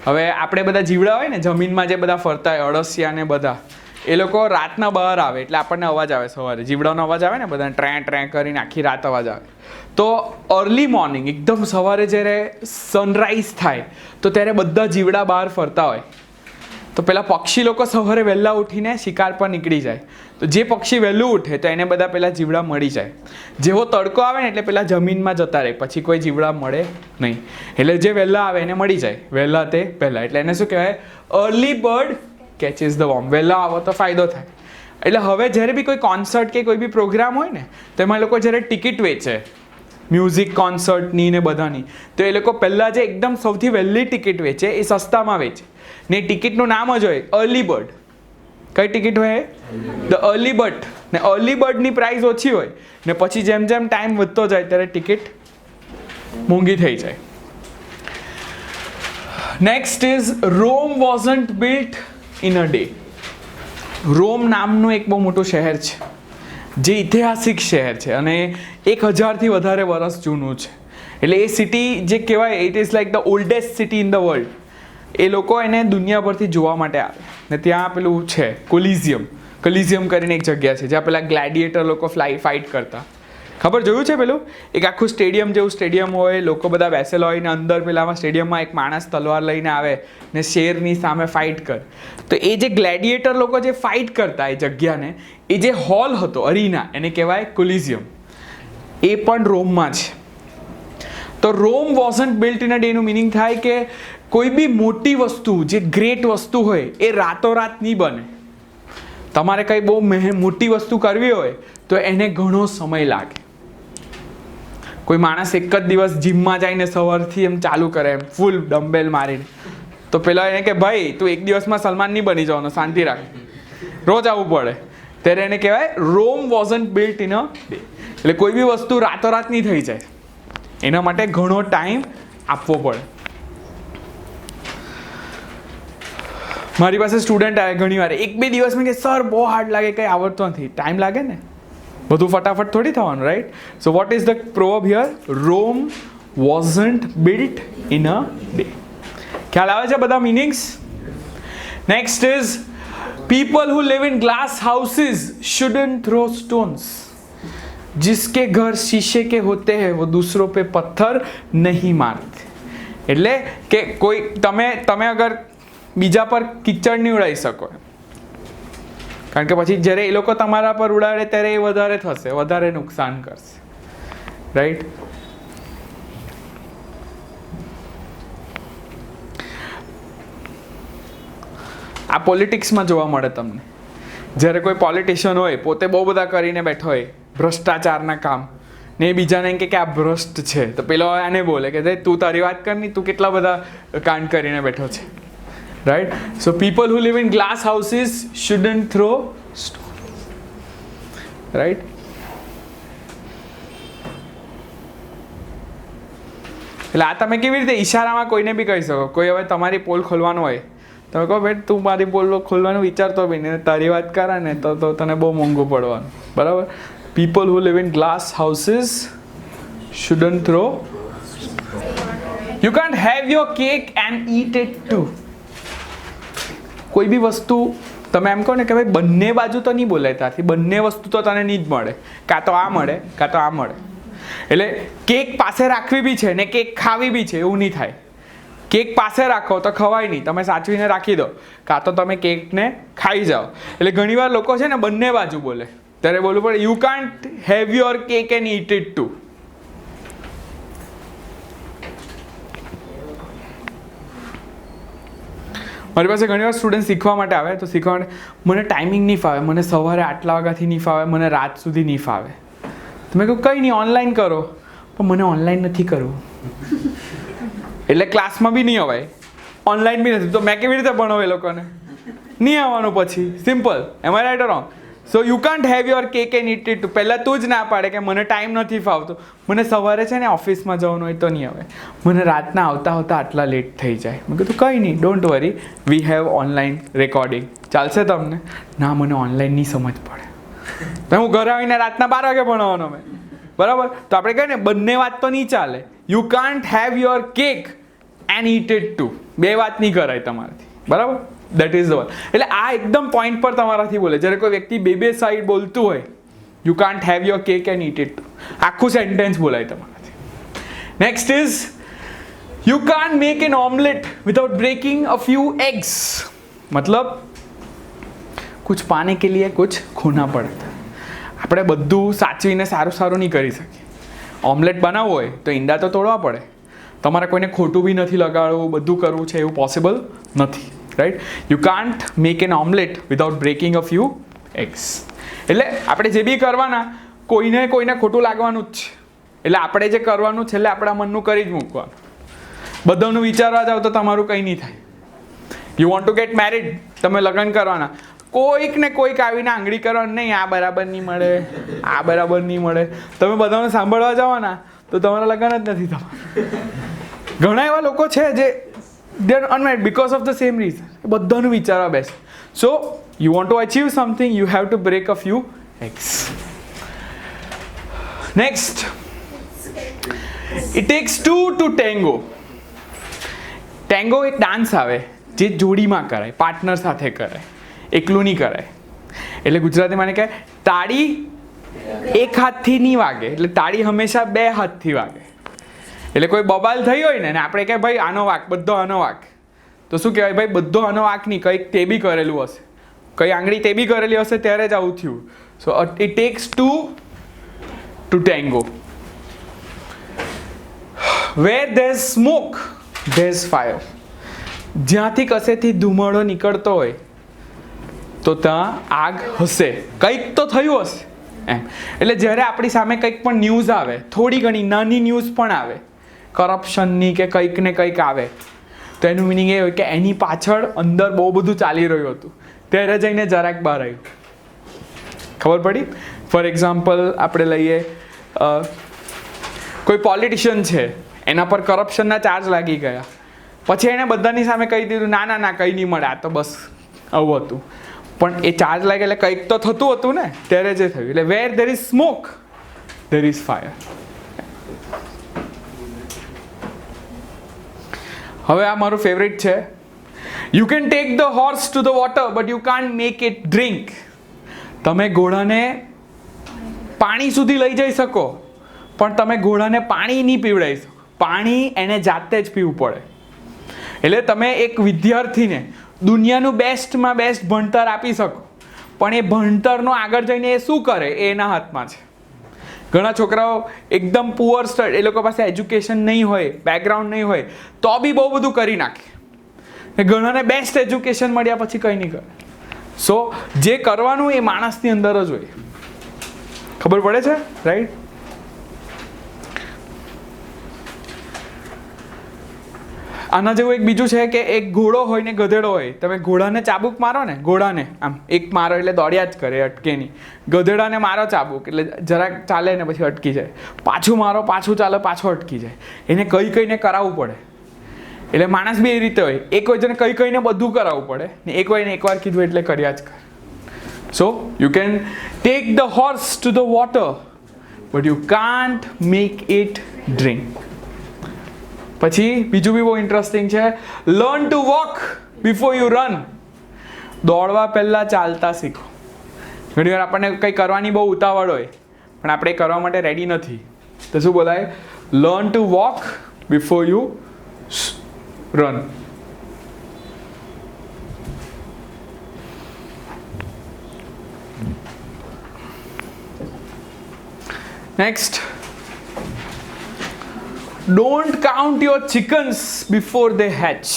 હવે આપણે બધા જીવડા હોય ને જમીનમાં જે બધા ફરતા હોય, અળસિયા ને બધા, એ લોકો રાતના બહાર આવે એટલે આપણને અવાજ આવે. સવારે જીવડાનો અવાજ આવે ને, બધા ટ્રે ટ્રે કરીને આખી રાત અવાજ આવે. તો અર્લી મોર્નિંગ એકદમ સવારે જ્યારે સનરાઈઝ થાય તો ત્યારે બધા જીવડા બહાર ફરતા હોય. તો પેલા પક્ષી લોકો સવારે વહેલા ઉઠીને શિકાર પર નીકળી જાય. તો જે પક્ષી વહેલું ઉઠે તો એને બધા પેલા જીવડા મળી જાય. જેવો તડકો આવે ને એટલે પેલા જમીનમાં જતા રહે, પછી કોઈ જીવડા મળે નહીં. એટલે જે વહેલા આવે એને મળી જાય. વહેલા તે પહેલાં. એટલે એને શું કહેવાય? Early bird catches the worm. વહેલા આવો તો ફાયદો થાય. એટલે હવે જ્યારે બી કોઈ કોન્સર્ટ કે કોઈ બી પ્રોગ્રામ હોય ને તો એમાં લોકો જ્યારે ટિકિટ વેચે મ્યુઝિક કોન્સર્ટની ને બધાની. તો એ લોકો પહેલાં જે એકદમ સૌથી વહેલી ટિકિટ વેચે એ સસ્તામાં વેચે ને ટિકિટનું નામ જ હોય અર્લી બર્ડ. કઈ ટિકિટ હોય? The early bird. ને અર્લી બર્ડની પ્રાઇસ ઓછી હોય ને પછી જેમ જેમ ટાઈમ વધતો જાય ત્યારે ટિકિટ મોંઘી થઈ જાય. Next is Rome wasn't built in a day. Rome નામનું એક બહુ મોટું શહેર છે જે ઐતિહાસિક શહેર છે અને 1000થી વધારે વર્ષ જૂનું છે. એટલે એ સિટી જે કહેવાય it is like the oldest city in the world. એ લોકો એને દુનિયાભરથી જોવા માટે આવે ને ત્યાં પેલું છે કોલિઝિયમ કરીને એક જગ્યા છે જ્યાં પેલા ગ્લેડિએટર લોકો ફાઇટ કરતા. ખબર જોયું છે પેલું એક આખું સ્ટેડિયમ જેવું સ્ટેડિયમ હોય, લોકો બધા બેસેલા હોય ને અંદર પેલામાં સ્ટેડિયમમાં એક માણસ તલવાર લઈને આવે ને શેરની સામે ફાઇટ કરે. તો એ જે ગ્લેડિએટર લોકો જે ફાઇટ કરતા એ જગ્યાને એ જે હોલ હતો અરીના એને કહેવાય કોલિઝિયમ. એ પણ રોમમાં છે. તો Rome wasn't built in a ડેનું મિનિંગ થાય કે કોઈ બી મોટી વસ્તુ જે ગ્રેટ વસ્તુ હોય એ રાતોરાત નહીં બને. તમારે કંઈ બહુ મોટી વસ્તુ કરવી હોય તો એને ઘણો સમય લાગે. કોઈ માણસ એક જ દિવસ જીમમાં જઈને સવારથી એમ ચાલુ કરે એમ ફૂલ ડમ્બેલ મારીને તો પેલા એને કે ભાઈ તું એક દિવસમાં સલમાન નહીં બની જવાનો, શાંતિ રાખ, રોજ આવવું પડે. ત્યારે એને કહેવાય Rome wasn't built in a day. એટલે કોઈ બી વસ્તુ રાતોરાત નહીં થઈ જાય, એના માટે ઘણો ટાઈમ આપવો પડે. મારી પાસે સ્ટુડન્ટ આવે ઘણી વાર 1-2 દિવસમાં કે સર બહુ હાર્ડ લાગે, કંઈ આવડતો નથી. ટાઈમ લાગે ને, બધું ફટાફટ થોડી થવાનું, right? So what is the proverb here? Rome wasn't built in a day. ખ્યાલ આવે છે બધા meanings? Next is people who live in glass houses shouldn't throw stones. जिसके घर शीशे के होते हैं वो दूसरों पे पत्थर नहीं मारते. એટલે કે કોઈ તમે અગર બીજા પર કિચડ નહીં ઉડાવી શકો, કારણ કે પછી જ્યારે એ લોકો તમારા પર ઉડાડે ત્યારે એ વધારે થશે, વધારે નુકસાન કરશે, રાઈટ? આ પોલિટિક્સમાં જોવા મળે તમને. જ્યારે કોઈ પોલિટિશિયન હોય પોતે બહુ બધા કરીને બેઠો હોય ભ્રષ્ટાચારના કામ ને એ બીજાને કે આ ભ્રષ્ટ છે તો પેલો આને બોલે કે તું તારી વાત કર નહીં, તું કેટલા બધા કાંડ કરીને બેઠો છે, right? So people who live in glass houses shouldn't throw stone, right? એટલે આ તમે કેવી રીતે ઈશારામાં કોઈને બી કહી શકો. કોઈ હવે તમારી પોલ ખોલવાનું હોય તમે કહો ભાઈ તું મારી પોલ ખોલવાનું વિચારતો બી ને તારી વાત કરે ને તો તને બહુ મોંઘું પડવાનું, બરાબર? People who live in glass houses shouldn't throw. You can't have your cake and eat it too. કોઈ બી વસ્તુ તમે એમ કહો ને કે ભાઈ બંને બાજુ તો નહીં બોલાય, ત્યાંથી બંને વસ્તુ તો તને નહીં જ મળે, કાં તો આ મળે કાં તો આ મળે. એટલે કેક પાસે રાખવી બી છે ને કેક ખાવી બી છે એવું નહીં થાય. કેક પાસે રાખો તો ખવાય નહીં, તમે સાચવીને રાખી દો, કાં તો તમે કેકને ખાઈ જાઓ. એટલે ઘણીવાર લોકો છે ને બંને બાજુ બોલે, ત્યારે બોલવું પડે you can't have your cake and eat it too. મારી પાસે ઘણીવાર સ્ટુડન્ટ શીખવા માટે આવે તો શીખવા માટે મને ટાઈમિંગ નહીં ફાવે, મને સવારે આટલા વાગ્યાથી નહીં ફાવે, મને રાત સુધી નહીં ફાવે. તમે કહું કંઈ નહીં ઓનલાઈન કરો, પણ મને ઓનલાઈન નથી કરવું. એટલે ક્લાસમાં બી નહીં અવાય, ઓનલાઈન બી નથી, તો મેં કેવી રીતે ભણાવું એ લોકોને? નહીં આવવાનું પછી, simple. Am I right or wrong? So you can't have your cake and eat it. પહેલાં તું જ ના પાડે કે મને ટાઈમ નથી ફાવતો, મને સવારે છે ને ઓફિસમાં જવાનું હોય તો નહીં આવે, મને રાતના આવતા આટલા લેટ થઈ જાય. મેં કીધું કંઈ નહીં, don't worry, we have online recording, ચાલશે તમને? ના મને ઓનલાઈન નહીં સમજ પડે, તો હું ઘરે આવીને રાતના 12 વાગે ભણવાનો મેં, બરાબર? તો આપણે કહીએ ને બંને વાત તો નહીં ચાલે. You can't have your cake and eat it to. બે વાત નહીં કરાય તમારાથી, બરાબર? That is the one. એટલે આ એકદમ પોઈન્ટ પર તમારાથી બોલે. જ્યારે કોઈ વ્યક્તિ બે સાઈડ બોલતું હોય, you can't have your cake and eat it, આખું સેન્ટેન્સ બોલાય તમારાથી. Next is you can't make an omelette without breaking a few eggs. મતલબ કુછ પાને કે લીએ કુછ ખોના પડતા. આપણે બધું સાચવીને સારું નહીં કરી શકીએ. ઓમલેટ બનાવવું હોય તો ઈંડા તો તોડવા પડે, તમારે કોઈને ખોટું બી નથી લગાડવું, બધું કરવું છે એવું પોસિબલ નથી, right? You can't make an omelette without breaking a few eggs. એટલે આપણે જે બી કરવાના કોઈને ખોટું લાગવાનું જ છે, એટલે આપણે જે કરવાનું છેલ્લે આપણા મનનું કરી જ મૂકવાનું. બધાનું વિચારવા જાવ તો તમારું કંઈ નહીં થાય. You want to get married, તમે લગ્ન કરવાના, કોઈક ને કોઈક આવીને આંગળી કરવાનું, નહીં આ બરાબર નહીં મળે, આ બરાબર નહીં મળે. તમે બધાને સાંભળવા જવાના તો તમારા લગ્ન જ નથી થવા. ઘણા એવા લોકો છે જે they are unmarried because of the same reason. બધાનું વિચારવા બેસે. So you want to achieve something, you have to break a few eggs. Next, it takes two to tango. Tango એક ડાન્સ આવે જે જોડીમાં કરાય, પાર્ટનર સાથે કરાય, એકલું નહીં કરાય. એટલે ગુજરાતીમાં એને કહે તાળી એક હાથથી નહીં વાગે, એટલે તાળી હંમેશા બે હાથથી વાગે. એટલે કોઈ બબાલ થઈ હોય ને આપણે કહે ભાઈ આનો વાક, બધો આનો વાક, તો શું કહેવાય ભાઈ બધો આનો વાક નહીં, કંઈક તે બી કરેલું હશે, કઈ આંગળી તે બી કરેલી હશે ત્યારે જ આવું થયું. So it takes two tango. Where there is smoke there is fire. જ્યાંથી કશેથી ધુમાડો નીકળતો હોય તો ત્યાં આગ હશે, કંઈક તો થયું હશે એમ. એટલે જ્યારે આપણી સામે કંઈક પણ ન્યૂઝ આવે, થોડી ઘણી નાની ન્યૂઝ પણ આવે કરપ્શનની કે કંઈક ને કંઈક આવે, તો એનું મિનિંગ એ હોય કે એની પાછળ અંદર બહુ બધું ચાલી રહ્યું હતું, ત્યારે જઈને જરાક બહાર આવ્યું. ખબર પડી? ફોર એક્ઝામ્પલ આપણે લઈએ કોઈ પોલિટિશિયન છે, એના પર કરપ્શનના ચાર્જ લાગી ગયા, પછી એણે બધાની સામે કહી દીધું ના ના ના કંઈ નહીં મળે, આ તો બસ આવું હતું. પણ એ ચાર્જ લાગે એટલે કંઈક તો થતું હતું ને, ત્યારે જે થયું. એટલે where there is smoke there is fire. હવે આ મારું ફેવરેટ છે. You can take the horse to the water but you can't make it drink. તમે ઘોડાને પાણી સુધી લઈ જઈ શકો, પણ તમે ઘોડાને પાણી નહીં પીવડાવી શકો. પાણી એને જાતે જ પીવું પડે. એટલે તમે એક વિદ્યાર્થીને દુનિયાનું બેસ્ટમાં બેસ્ટ ભણતર આપી શકો, પણ એ ભણતરનો આગળ જઈને એ શું કરે એ એના હાથમાં છે. ઘણા છોકરાઓ એકદમ પુઅર સ્ટડ, એ લોકો પાસે એજ્યુકેશન નહીં હોય, બેકગ્રાઉન્ડ નહીં હોય, તો બી બહુ બધું કરી નાખે. ઘણાને બેસ્ટ એજ્યુકેશન મળ્યા પછી કંઈ નહીં કરે. સો જે કરવાનું એ માણસની અંદર જ હોય. ખબર પડે છે? રાઈટ. આના જેવું એક બીજું છે કે એક ઘોડો હોય ને ગધેડો હોય. તમે ઘોડાને ચાબુક મારો ને, ઘોડાને આમ એક મારો એટલે દોડ્યા જ કરે, અટકે નહીં. ગધેડાને મારો ચાબુક એટલે જરાક ચાલે ને પછી અટકી જાય, પાછું મારો પાછું ચાલે પાછો અટકી જાય. એને કઈ કઈને કરાવવું પડે. એટલે માણસ બી એ રીતે હોય, એક હોય જેને કઈ કઈને બધું કરાવવું પડે ને એક હોય ને એકવાર કીધું એટલે કર્યા જ કરે. So you can take the horse to the water but you can't make it drink. પછી બીજું બી બહુ ઇન્ટરેસ્ટિંગ છે, learn to walk before you run. દોડવા પહેલાં ચાલતા શીખો. ઘણી વાર આપણને કંઈ કરવાની બહુ ઉતાવળ હોય, પણ આપણે કરવા માટે રેડી નથી, તો શું બોલાય? Learn to walk before you run. Next, don't count your chickens before they hatch.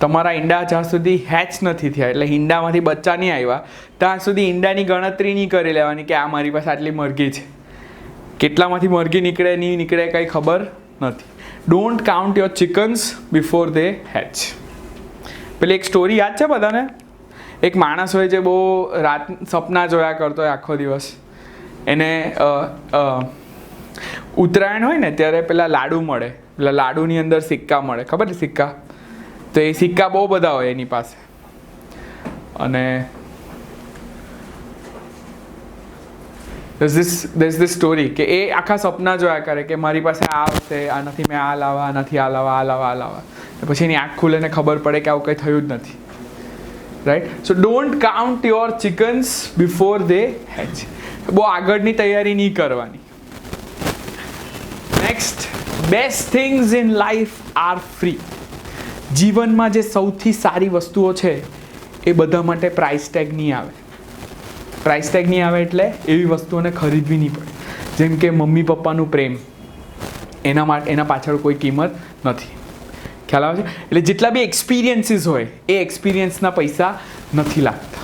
તમારા ઈંડા જ્યાં સુધી હેચ નથી થયા, એટલે ઈંડામાંથી બચ્ચા નહીં આવ્યા, ત્યાં સુધી ઈંડાની ગણતરી નહીં કરી લેવાની કે આ મારી પાસે આટલી મરઘી છે. કેટલામાંથી મરઘી નીકળે નહીં નીકળે કંઈ ખબર નથી. Don't count your chickens before they hatch. પેલી એક સ્ટોરી યાદ છે બધાને? એક માણસ હોય જે બહુ રાત સપના જોયા કરતો હોય આખો દિવસ. એને ઉત્તરાયણ હોય ને ત્યારે પેલા લાડુ મળે, પેલા લાડુની અંદર સિક્કા મળે, ખબર છે સિક્કા? તો એ સિક્કા બહુ બધા હોય એની પાસે. અને there's this સ્ટોરી કે એ આખા સપના જોયા કરે કે મારી પાસે આ આવશે, આનાથી મેં આ લાવવા, આનાથી આ લાવવા, આ લાવવા, આ લાવવા. પછી એની આંખ ખુલે ને ખબર પડે કે આવું કંઈ થયું જ નથી. Right. So don't count your chickens before they hatch. બહુ આગળની તૈયારી નહીં કરવાની. Next, best things in life R free. જીવનમાં જે સૌથી સારી વસ્તુઓ છે એ બધા માટે પ્રાઇસ ટેગ નહીં આવે. પ્રાઇસ ટેગ નહીં આવે એટલે એવી વસ્તુઓને ખરીદવી નહીં પડે. જેમ કે મમ્મી પપ્પાનું પ્રેમ, એના પાછળ કોઈ કિંમત નથી. ખ્યાલ આવે છે? એટલે જેટલા બી એક્સપિરિયન્સીસ હોય એ એક્સપિરિયન્સના પૈસા નથી લાગતા.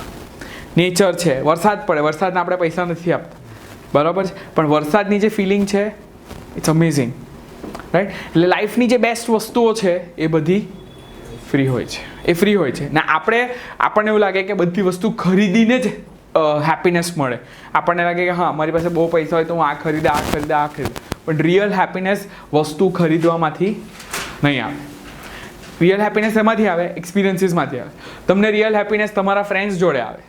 નેચર છે, વરસાદ પડે, વરસાદના આપણે પૈસા નથી આપતા. બરાબર છે, પણ વરસાદની જે ફિલિંગ છે ઇટ્સ અમેઝિંગ, રાઈટ. એટલે લાઈફની જે બેસ્ટ વસ્તુઓ છે એ બધી ફ્રી હોય છે, એ ફ્રી હોય છે. ને આપણને એવું લાગે કે બધી વસ્તુ ખરીદીને જ હેપીનેસ મળે. આપણને લાગે કે હા મારી પાસે બહુ પૈસા હોય તો હું આ ખરીદે, પણ રિયલ હેપીનેસ વસ્તુ ખરીદવામાંથી નહીં આવે. રિયલ હેપીનેસ એમાંથી આવે, એક્સપિરિયન્સીસમાંથી આવે. તમને રિયલ હેપીનેસ તમારા ફ્રેન્ડ્સ જોડે આવે.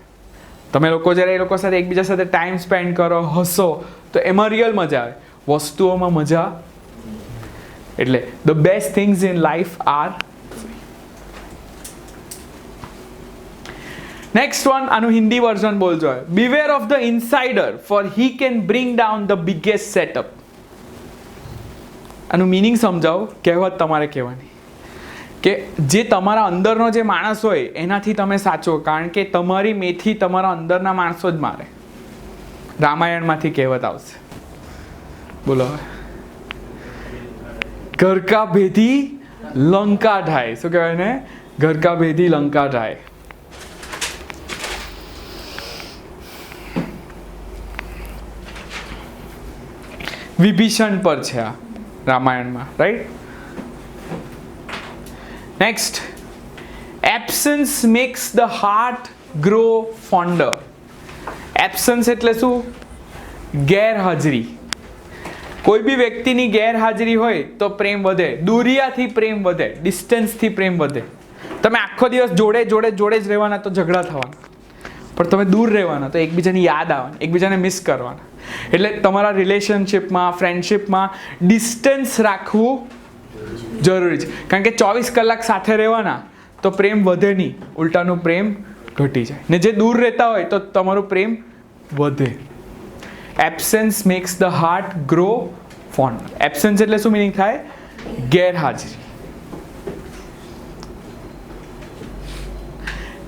તમે લોકો જ્યારે એ લોકો સાથે એકબીજા સાથે ટાઈમ સ્પેન્ડ કરો, હસો, તો એમાં રિયલ મજા આવે. વસ્તુઓમાં મજા. એટલે the best things in life are. Next one, આનું હિન્દી વર્ઝન બોલજો. Beware of the insider for he can bring down the biggest setup. આનું મિનિંગ સમજાવો. કહેવત તમારે કહેવાની કે જે તમારા અંદરનો જે માણસ હોય એનાથી તમે સાચો, કારણ કે તમારી મેથી તમારા અંદરના માણસો જ મારે. રામાયણમાંથી કહેવત આવશે. બોલો હવે. ઘર કા ભેદી લંકા ઢાય. શું કહેવાય ને? ઘર કા ભેદી લંકા ઢાય. વિભીષણ પર છે આ રામાયણમાં, right. Next, absence makes the heart grow fonder. Absence એટલે શું? ગેરહાજરી. કોઈ બી વ્યક્તિની ગેરહાજરી હોય તો પ્રેમ વધે. દુરિયાથી પ્રેમ વધે, ડિસ્ટન્સથી પ્રેમ વધે. તમે આખો દિવસ જોડે જ રહેવાના તો ઝઘડા થવાના, પણ તમે દૂર રહેવાના તો એકબીજાની યાદ આવવાની, એકબીજાને મિસ કરવાના. એટલે તમારા રિલેશનશિપમાં, ફ્રેન્ડશિપમાં ડિસ્ટન્સ રાખવું જરૂરી છે. કારણ કે 24 કલાક સાથે રહેવાના તો પ્રેમ વધે નહીં, ઉલટાનું પ્રેમ ઘટી જાય. ને જે દૂર રહેતા હોય તો તમારું પ્રેમ વધે. Absence makes the heart grow fond. Absence એટલે શું મિનિંગ થાય? ગેરહાજરી.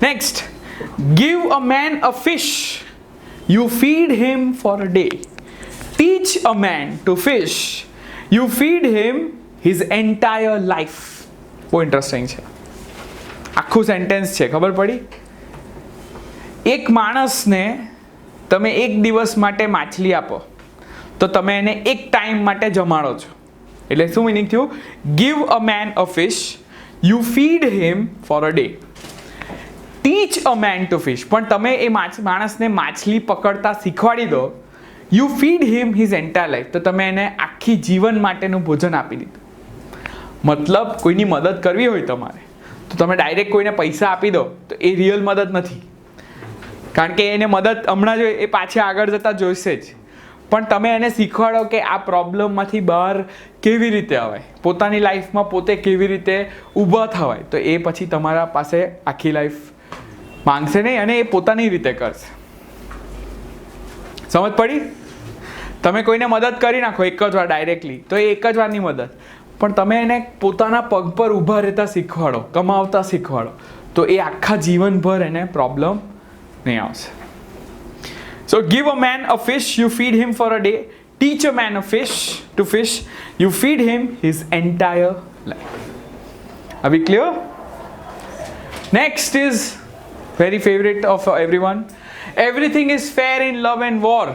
Next, give a man a fish, you feed him for a day. Teach a man to fish, you feed him his entire life. બહુ interesting છે. આખું sentence છે, ખબર પડી? એક માણસને તમે એક દિવસ માટે માછલી આપો તો તમે એને એક ટાઈમ માટે જમાડો છો. એટલે શું મિનિંગ થયું? give a man a fish, you feed him for a day. teach a man to fish, પણ તમે એ માણસને માછલી પકડતા શીખવાડી દો. you feed him his entire life, તો તમે એને આખી જીવન માટેનું ભોજન આપી દીધું. મતલબ કોઈની મદદ કરવી હોય તમારે તો તમે ડાયરેક્ટ કોઈને પૈસા આપી દો તો એ રિયલ મદદ નથી, કારણ કે એને મદદ હમણાં જ એ પાછા આગળ જતા જોઈશે જ. પણ તમે એને શીખવાડો કે આ પ્રોબ્લેમમાંથી બહાર કેવી રીતે અવાય, પોતાની લાઈફમાં પોતે કેવી રીતે ઊભા થવાય, તો એ પછી તમારા પાસે આખી લાઈફ માંગશે નહીં અને એ પોતાની રીતે કરશે. સમજ પડી? તમે કોઈને મદદ કરી નાખો એક જ વાર ડાયરેક્ટલી તો એ એક જ વારની મદદ, પણ તમે એને પોતાના પગ પર ઊભા રહેતા શીખવાડો, કમાવતા શીખવાડો, તો એ આખા જીવનભર એને પ્રોબ્લેમ નહીં આવશે. So give a man a fish, you feed him for a day. Teach a man a fish to fish, you feed him his entire life. Are we clear? Next is very favorite of everyone. Everything is fair in love and war.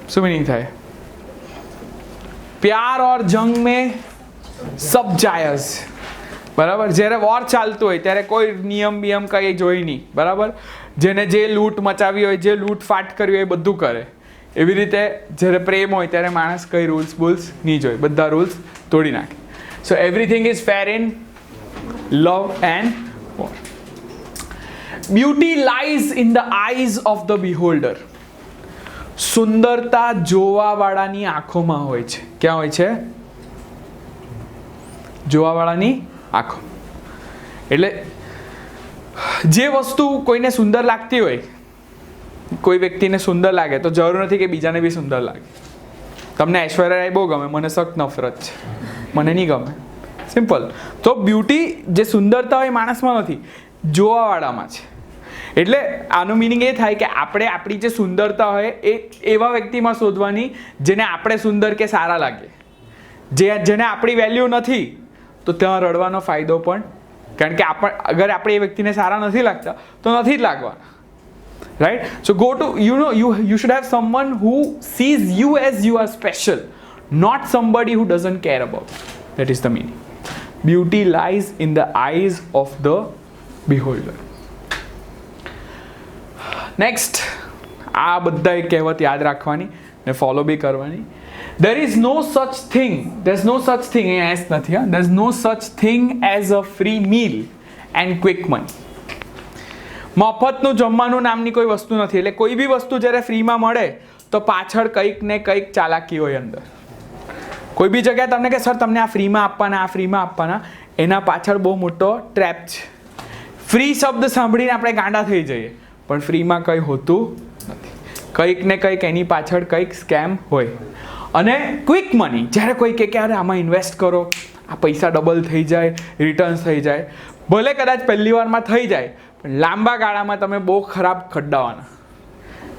શું meaning થાય? प्यार और जंग में सब जायज. બરાબર. જ્યારે વોર ચાલતું હોય ત્યારે કોઈ નિયમ બિયમ કંઈ જોઈ નહીં. બરાબર. જેને જે લૂંટ મચાવી હોય, જે લૂંટફાટ કરવી હોય એ બધું કરે. એવી રીતે જ્યારે પ્રેમ હોય ત્યારે માણસ કંઈ રૂલ્સ બુલ્સ નહીં જોઈ, બધા રૂલ્સ તોડી નાખે. So everything is fair in love and war. Beauty lies in the eyes of the beholder. સુંદરતા જોવાવાળાની આંખોમાં હોય છે. ક્યાં હોય છે? જોવાવાળાની આંખો. એટલે જે વસ્તુ કોઈને સુંદર લાગતી હોય, કોઈ વ્યક્તિને સુંદર લાગે તો જરૂર નથી કે બીજાને બી સુંદર લાગે. તમને ઐશ્વર્યા રાય બહુ ગમે, મને સખ્ત નફરત છે, મને નહીં ગમે. સિમ્પલ. તો બ્યુટી જે સુંદરતા હોય માણસમાં નથી, જોવાવાળામાં છે. એટલે આનું મિનિંગ એ થાય કે આપણે આપણી જે સુંદરતા હોય એ એવા વ્યક્તિમાં શોધવાની જેને આપણે સુંદર કે સારા લાગે. જેને આપણી વેલ્યુ નથી તો ત્યાં રડવાનો ફાયદો પણ, કારણ કે અગર આપણે એ વ્યક્તિને સારા નથી લાગતા તો નથી જ લાગવાના. right? So go to, you should have someone who sees you as you are special, not somebody who doesn't care about you. That is the meaning. Beauty lies in the eyes of the beholder. Next, આ બધા કહેવત યાદ રાખવાની ને follow બી કરવાની. There is no such thing, there's no such thing, અહીંયા S નથી હા, there's no such thing as a free meal and quick money. મફતનું જમવાનું નામની કોઈ વસ્તુ નથી. એટલે કોઈ બી વસ્તુ જ્યારે ફ્રીમાં મળે તો પાછળ કંઈક ને કંઈક ચાલાકી હોય અંદર. કોઈ બી જગ્યાએ તમને કે સર તમને આ ફ્રીમાં આપવાના, આ ફ્રીમાં આપવાના, એના પાછળ બહુ મોટો ટ્રેપ છે. ફ્રી શબ્દ સાંભળીને આપણે ગાંડા થઈ જઈએ, પણ ફ્રીમાં કંઈ હોતું નથી. કંઈક ને કંઈક એની પાછળ કંઈક સ્કેમ હોય. અને ક્વિક મની, જ્યારે કોઈ કહે કે અરે આમાં ઇન્વેસ્ટ કરો, આ પૈસા ડબલ થઈ જાય, રિટર્ન્સ થઈ જાય, ભલે કદાચ પહેલી વારમાં થઈ જાય, પણ લાંબા ગાળામાં તમે બહુ ખરાબ ખડ્ડાવાના.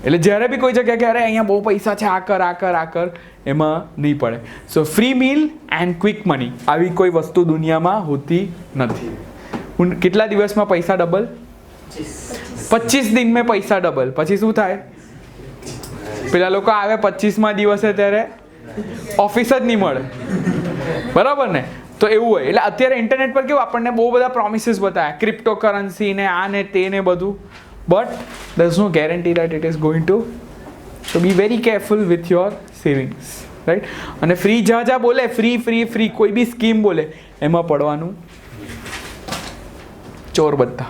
એટલે જ્યારે બી કોઈ જગ્યાએ કે અરે અહીંયા બહુ પૈસા છે, આ કર આ કર આ કર, એમાં નહીં પડે. So free meal and quick money આવી કોઈ વસ્તુ દુનિયામાં હોતી નથી. કેટલા દિવસમાં પૈસા ડબલ? 25 दिन में પૈસા ડબલ. પછી શું થાય? પેલા લોકો આવે 25મા દિવસે ત્યારે ઓફિસ જ નહીં મળે, બરાબર ને? તો એવું હોય. એટલે અત્યારે ઇન્ટરનેટ પર કેવું આપણને બહુ બધા પ્રોમિસીસ બતાવ્યા, ક્રિપ્ટો કરન્સી ને આ ને તે ને બધું, but there is no guarantee that it is going to. So be very careful with your savings, right? અને ફ્રી જા બોલે, ફ્રી ફ્રી ફ્રી કોઈ બી સ્કીમ બોલે, એમાં પડવાનું ચોર બધા.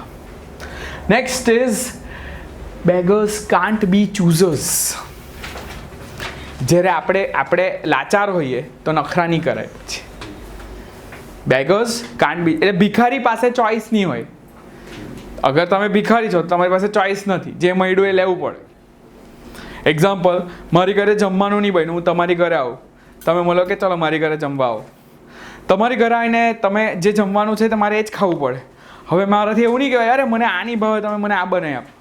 Next is beggars can't be choosers. જ્યારે આપણે લાચાર હોઈએ તો નખરા નહીં કરાય. પછી beggars can't be, એટલે ભિખારી પાસે ચોઈસ નહીં હોય. અગર તમે ભિખારી છો તમારી પાસે ચોઈસ નથી, જે મળ્યું એ લેવું પડે. એક્ઝામ્પલ, મારી ઘરે જમવાનું નહીં બન્યું, હું તમારી ઘરે આવું, તમે બોલો કે ચલો મારી ઘરે જમવા આવો. તમારી ઘરે આવીને તમે જે જમવાનું છે તમારે એ જ ખાવું પડે. હવે મારાથી એવું નહીં કહેવાય અરે મને આ નહીં ભાવે, તમે મને આ બનાવી આપો.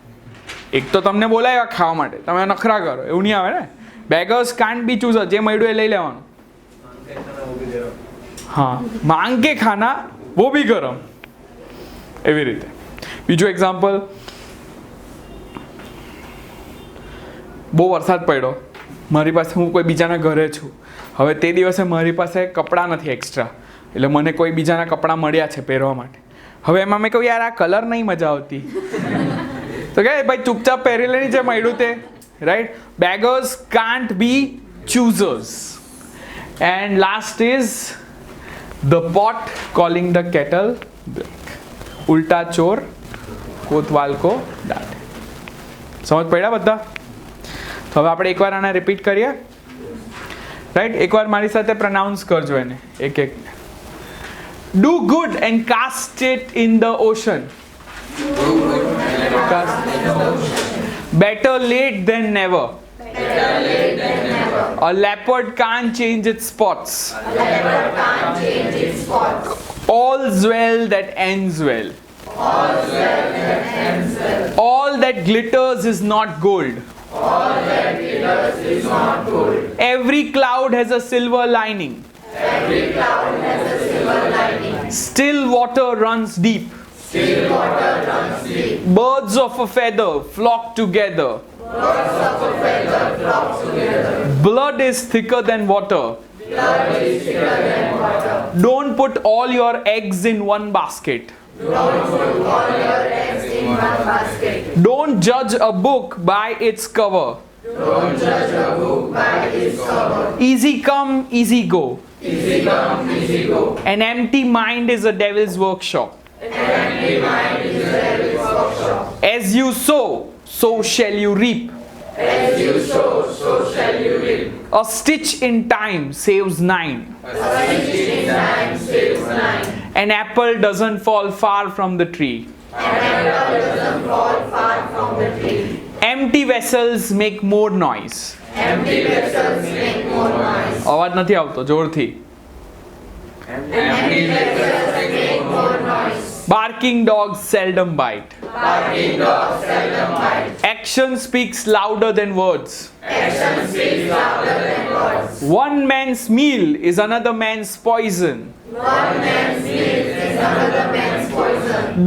એક તો તમને બોલાવ્યા ખાવા માટે, તમે નખરા કરો, એવું નહીં આવે ને. beggars can't be choosers, જે મળ્યું એ લઈ લેવાનું. હા, માંગ કે ખાના વો ભી ગરમ, એવી રીતે. બીજું એક્ઝામ્પલ, બહુ વરસાદ પડ્યો, મારી પાસે, હું કોઈ બીજાના ઘરે છું, હવે તે દિવસે મારી પાસે કપડાં નથી એક્સ્ટ્રા, એટલે મને કોઈ બીજાના કપડાં મળ્યા છે પહેરવા માટે. હવે એમાં મેં કહ્યું યાર આ કલર નહીં મજા આવતી, તો કે ભાઈ ચૂપચાપ પહેરી લેની જે મળ્યું તે, right? beggars can't be choosers. And last is the pot calling the kettle black. ઉલ્ટા ચોર કોતવાલ કો દાઢે. સમજ પડ્યા બધા? તો હવે આપણે એકવાર આને રિપીટ કરીએ, રાઈટ? એકવાર મારી સાથે પ્રોનાઉન્સ કરજો એને એક એક. Do good and cast it in the ocean. Better late than never. A leopard can't change its spots. All's well that ends well. All that glitters is not gold. Every cloud has a silver lining. Still water runs deep. Birds of a feather flock together. Blood is thicker than water. Don't put all your eggs in one basket. Don't judge a book by its cover. Easy come, easy go. An empty mind is a devil's workshop. As you sow, so shall you reap. A stitch in time saves 9. An apple doesn't fall far from the tree. Empty vessels make more noise. અવાજ નથી આવતો, જોરથી. Barking dogs seldom bite. Action speaks louder than words. One man's meal is another man's poison.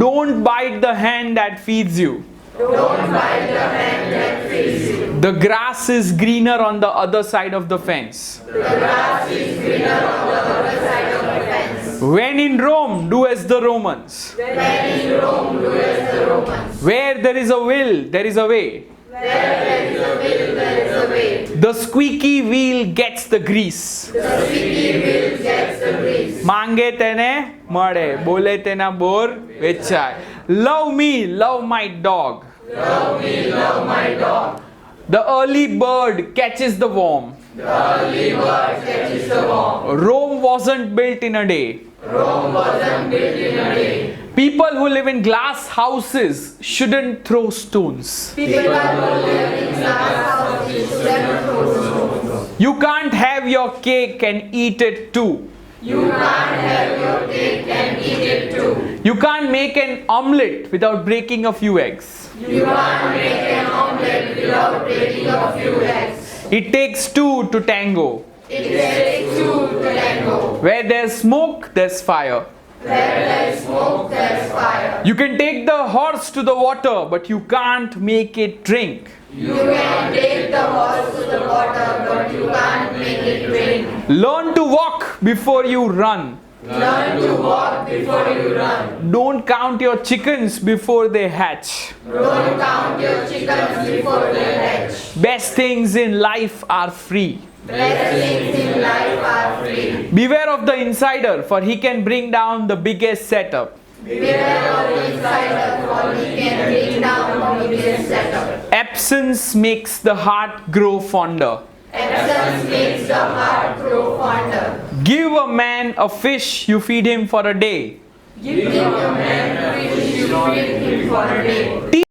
Don't bite the hand that feeds you. Don't bite the hand that feeds you. The grass is greener on the other side of the fence. The grass is greener on the other side of the fence. When in Rome, do as the Romans. When in Rome, do as the Romans. Where there is a will, there is a way. Where there is a will, there is a way. The squeaky wheel gets the grease. The sticky wheel gets the grease. માંગે તેને મળે, બોલે તેના બોર વેચાય. Love me, love my dog. Love me, love my dog. The early bird catches the worm. The early bird catches the worm. Rome wasn't built in a day. Rome wasn't built in a day. People who live in glass houses shouldn't throw stones. People who live in glass houses shouldn't throw stones. You can't have your cake and eat it too. You can't have your cake and eat it too. You can't make an omelette without breaking a few eggs. You can't make an omelette without breaking a few eggs. It takes two to tango. It takes two to tango. Where there's smoke, there's fire. Where there's smoke, there's fire. You can take the horse to the water, but you can't make it drink. You can take the horse to the water, but you can't make it drink. Learn to walk before you run. Learn to walk before you run. Don't count your chickens before they hatch. Don't count your chickens before they hatch. Best things in life are free. Best things in life are free. Beware of the insider, for he can bring down the biggest setup. Beware of the insider, for he can bring down the biggest setup. Absence makes the heart grow fonder. Absence makes the heart grow fonder. Give a man a fish, you feed him for a day. Give him a man a fish, you feed him for a day.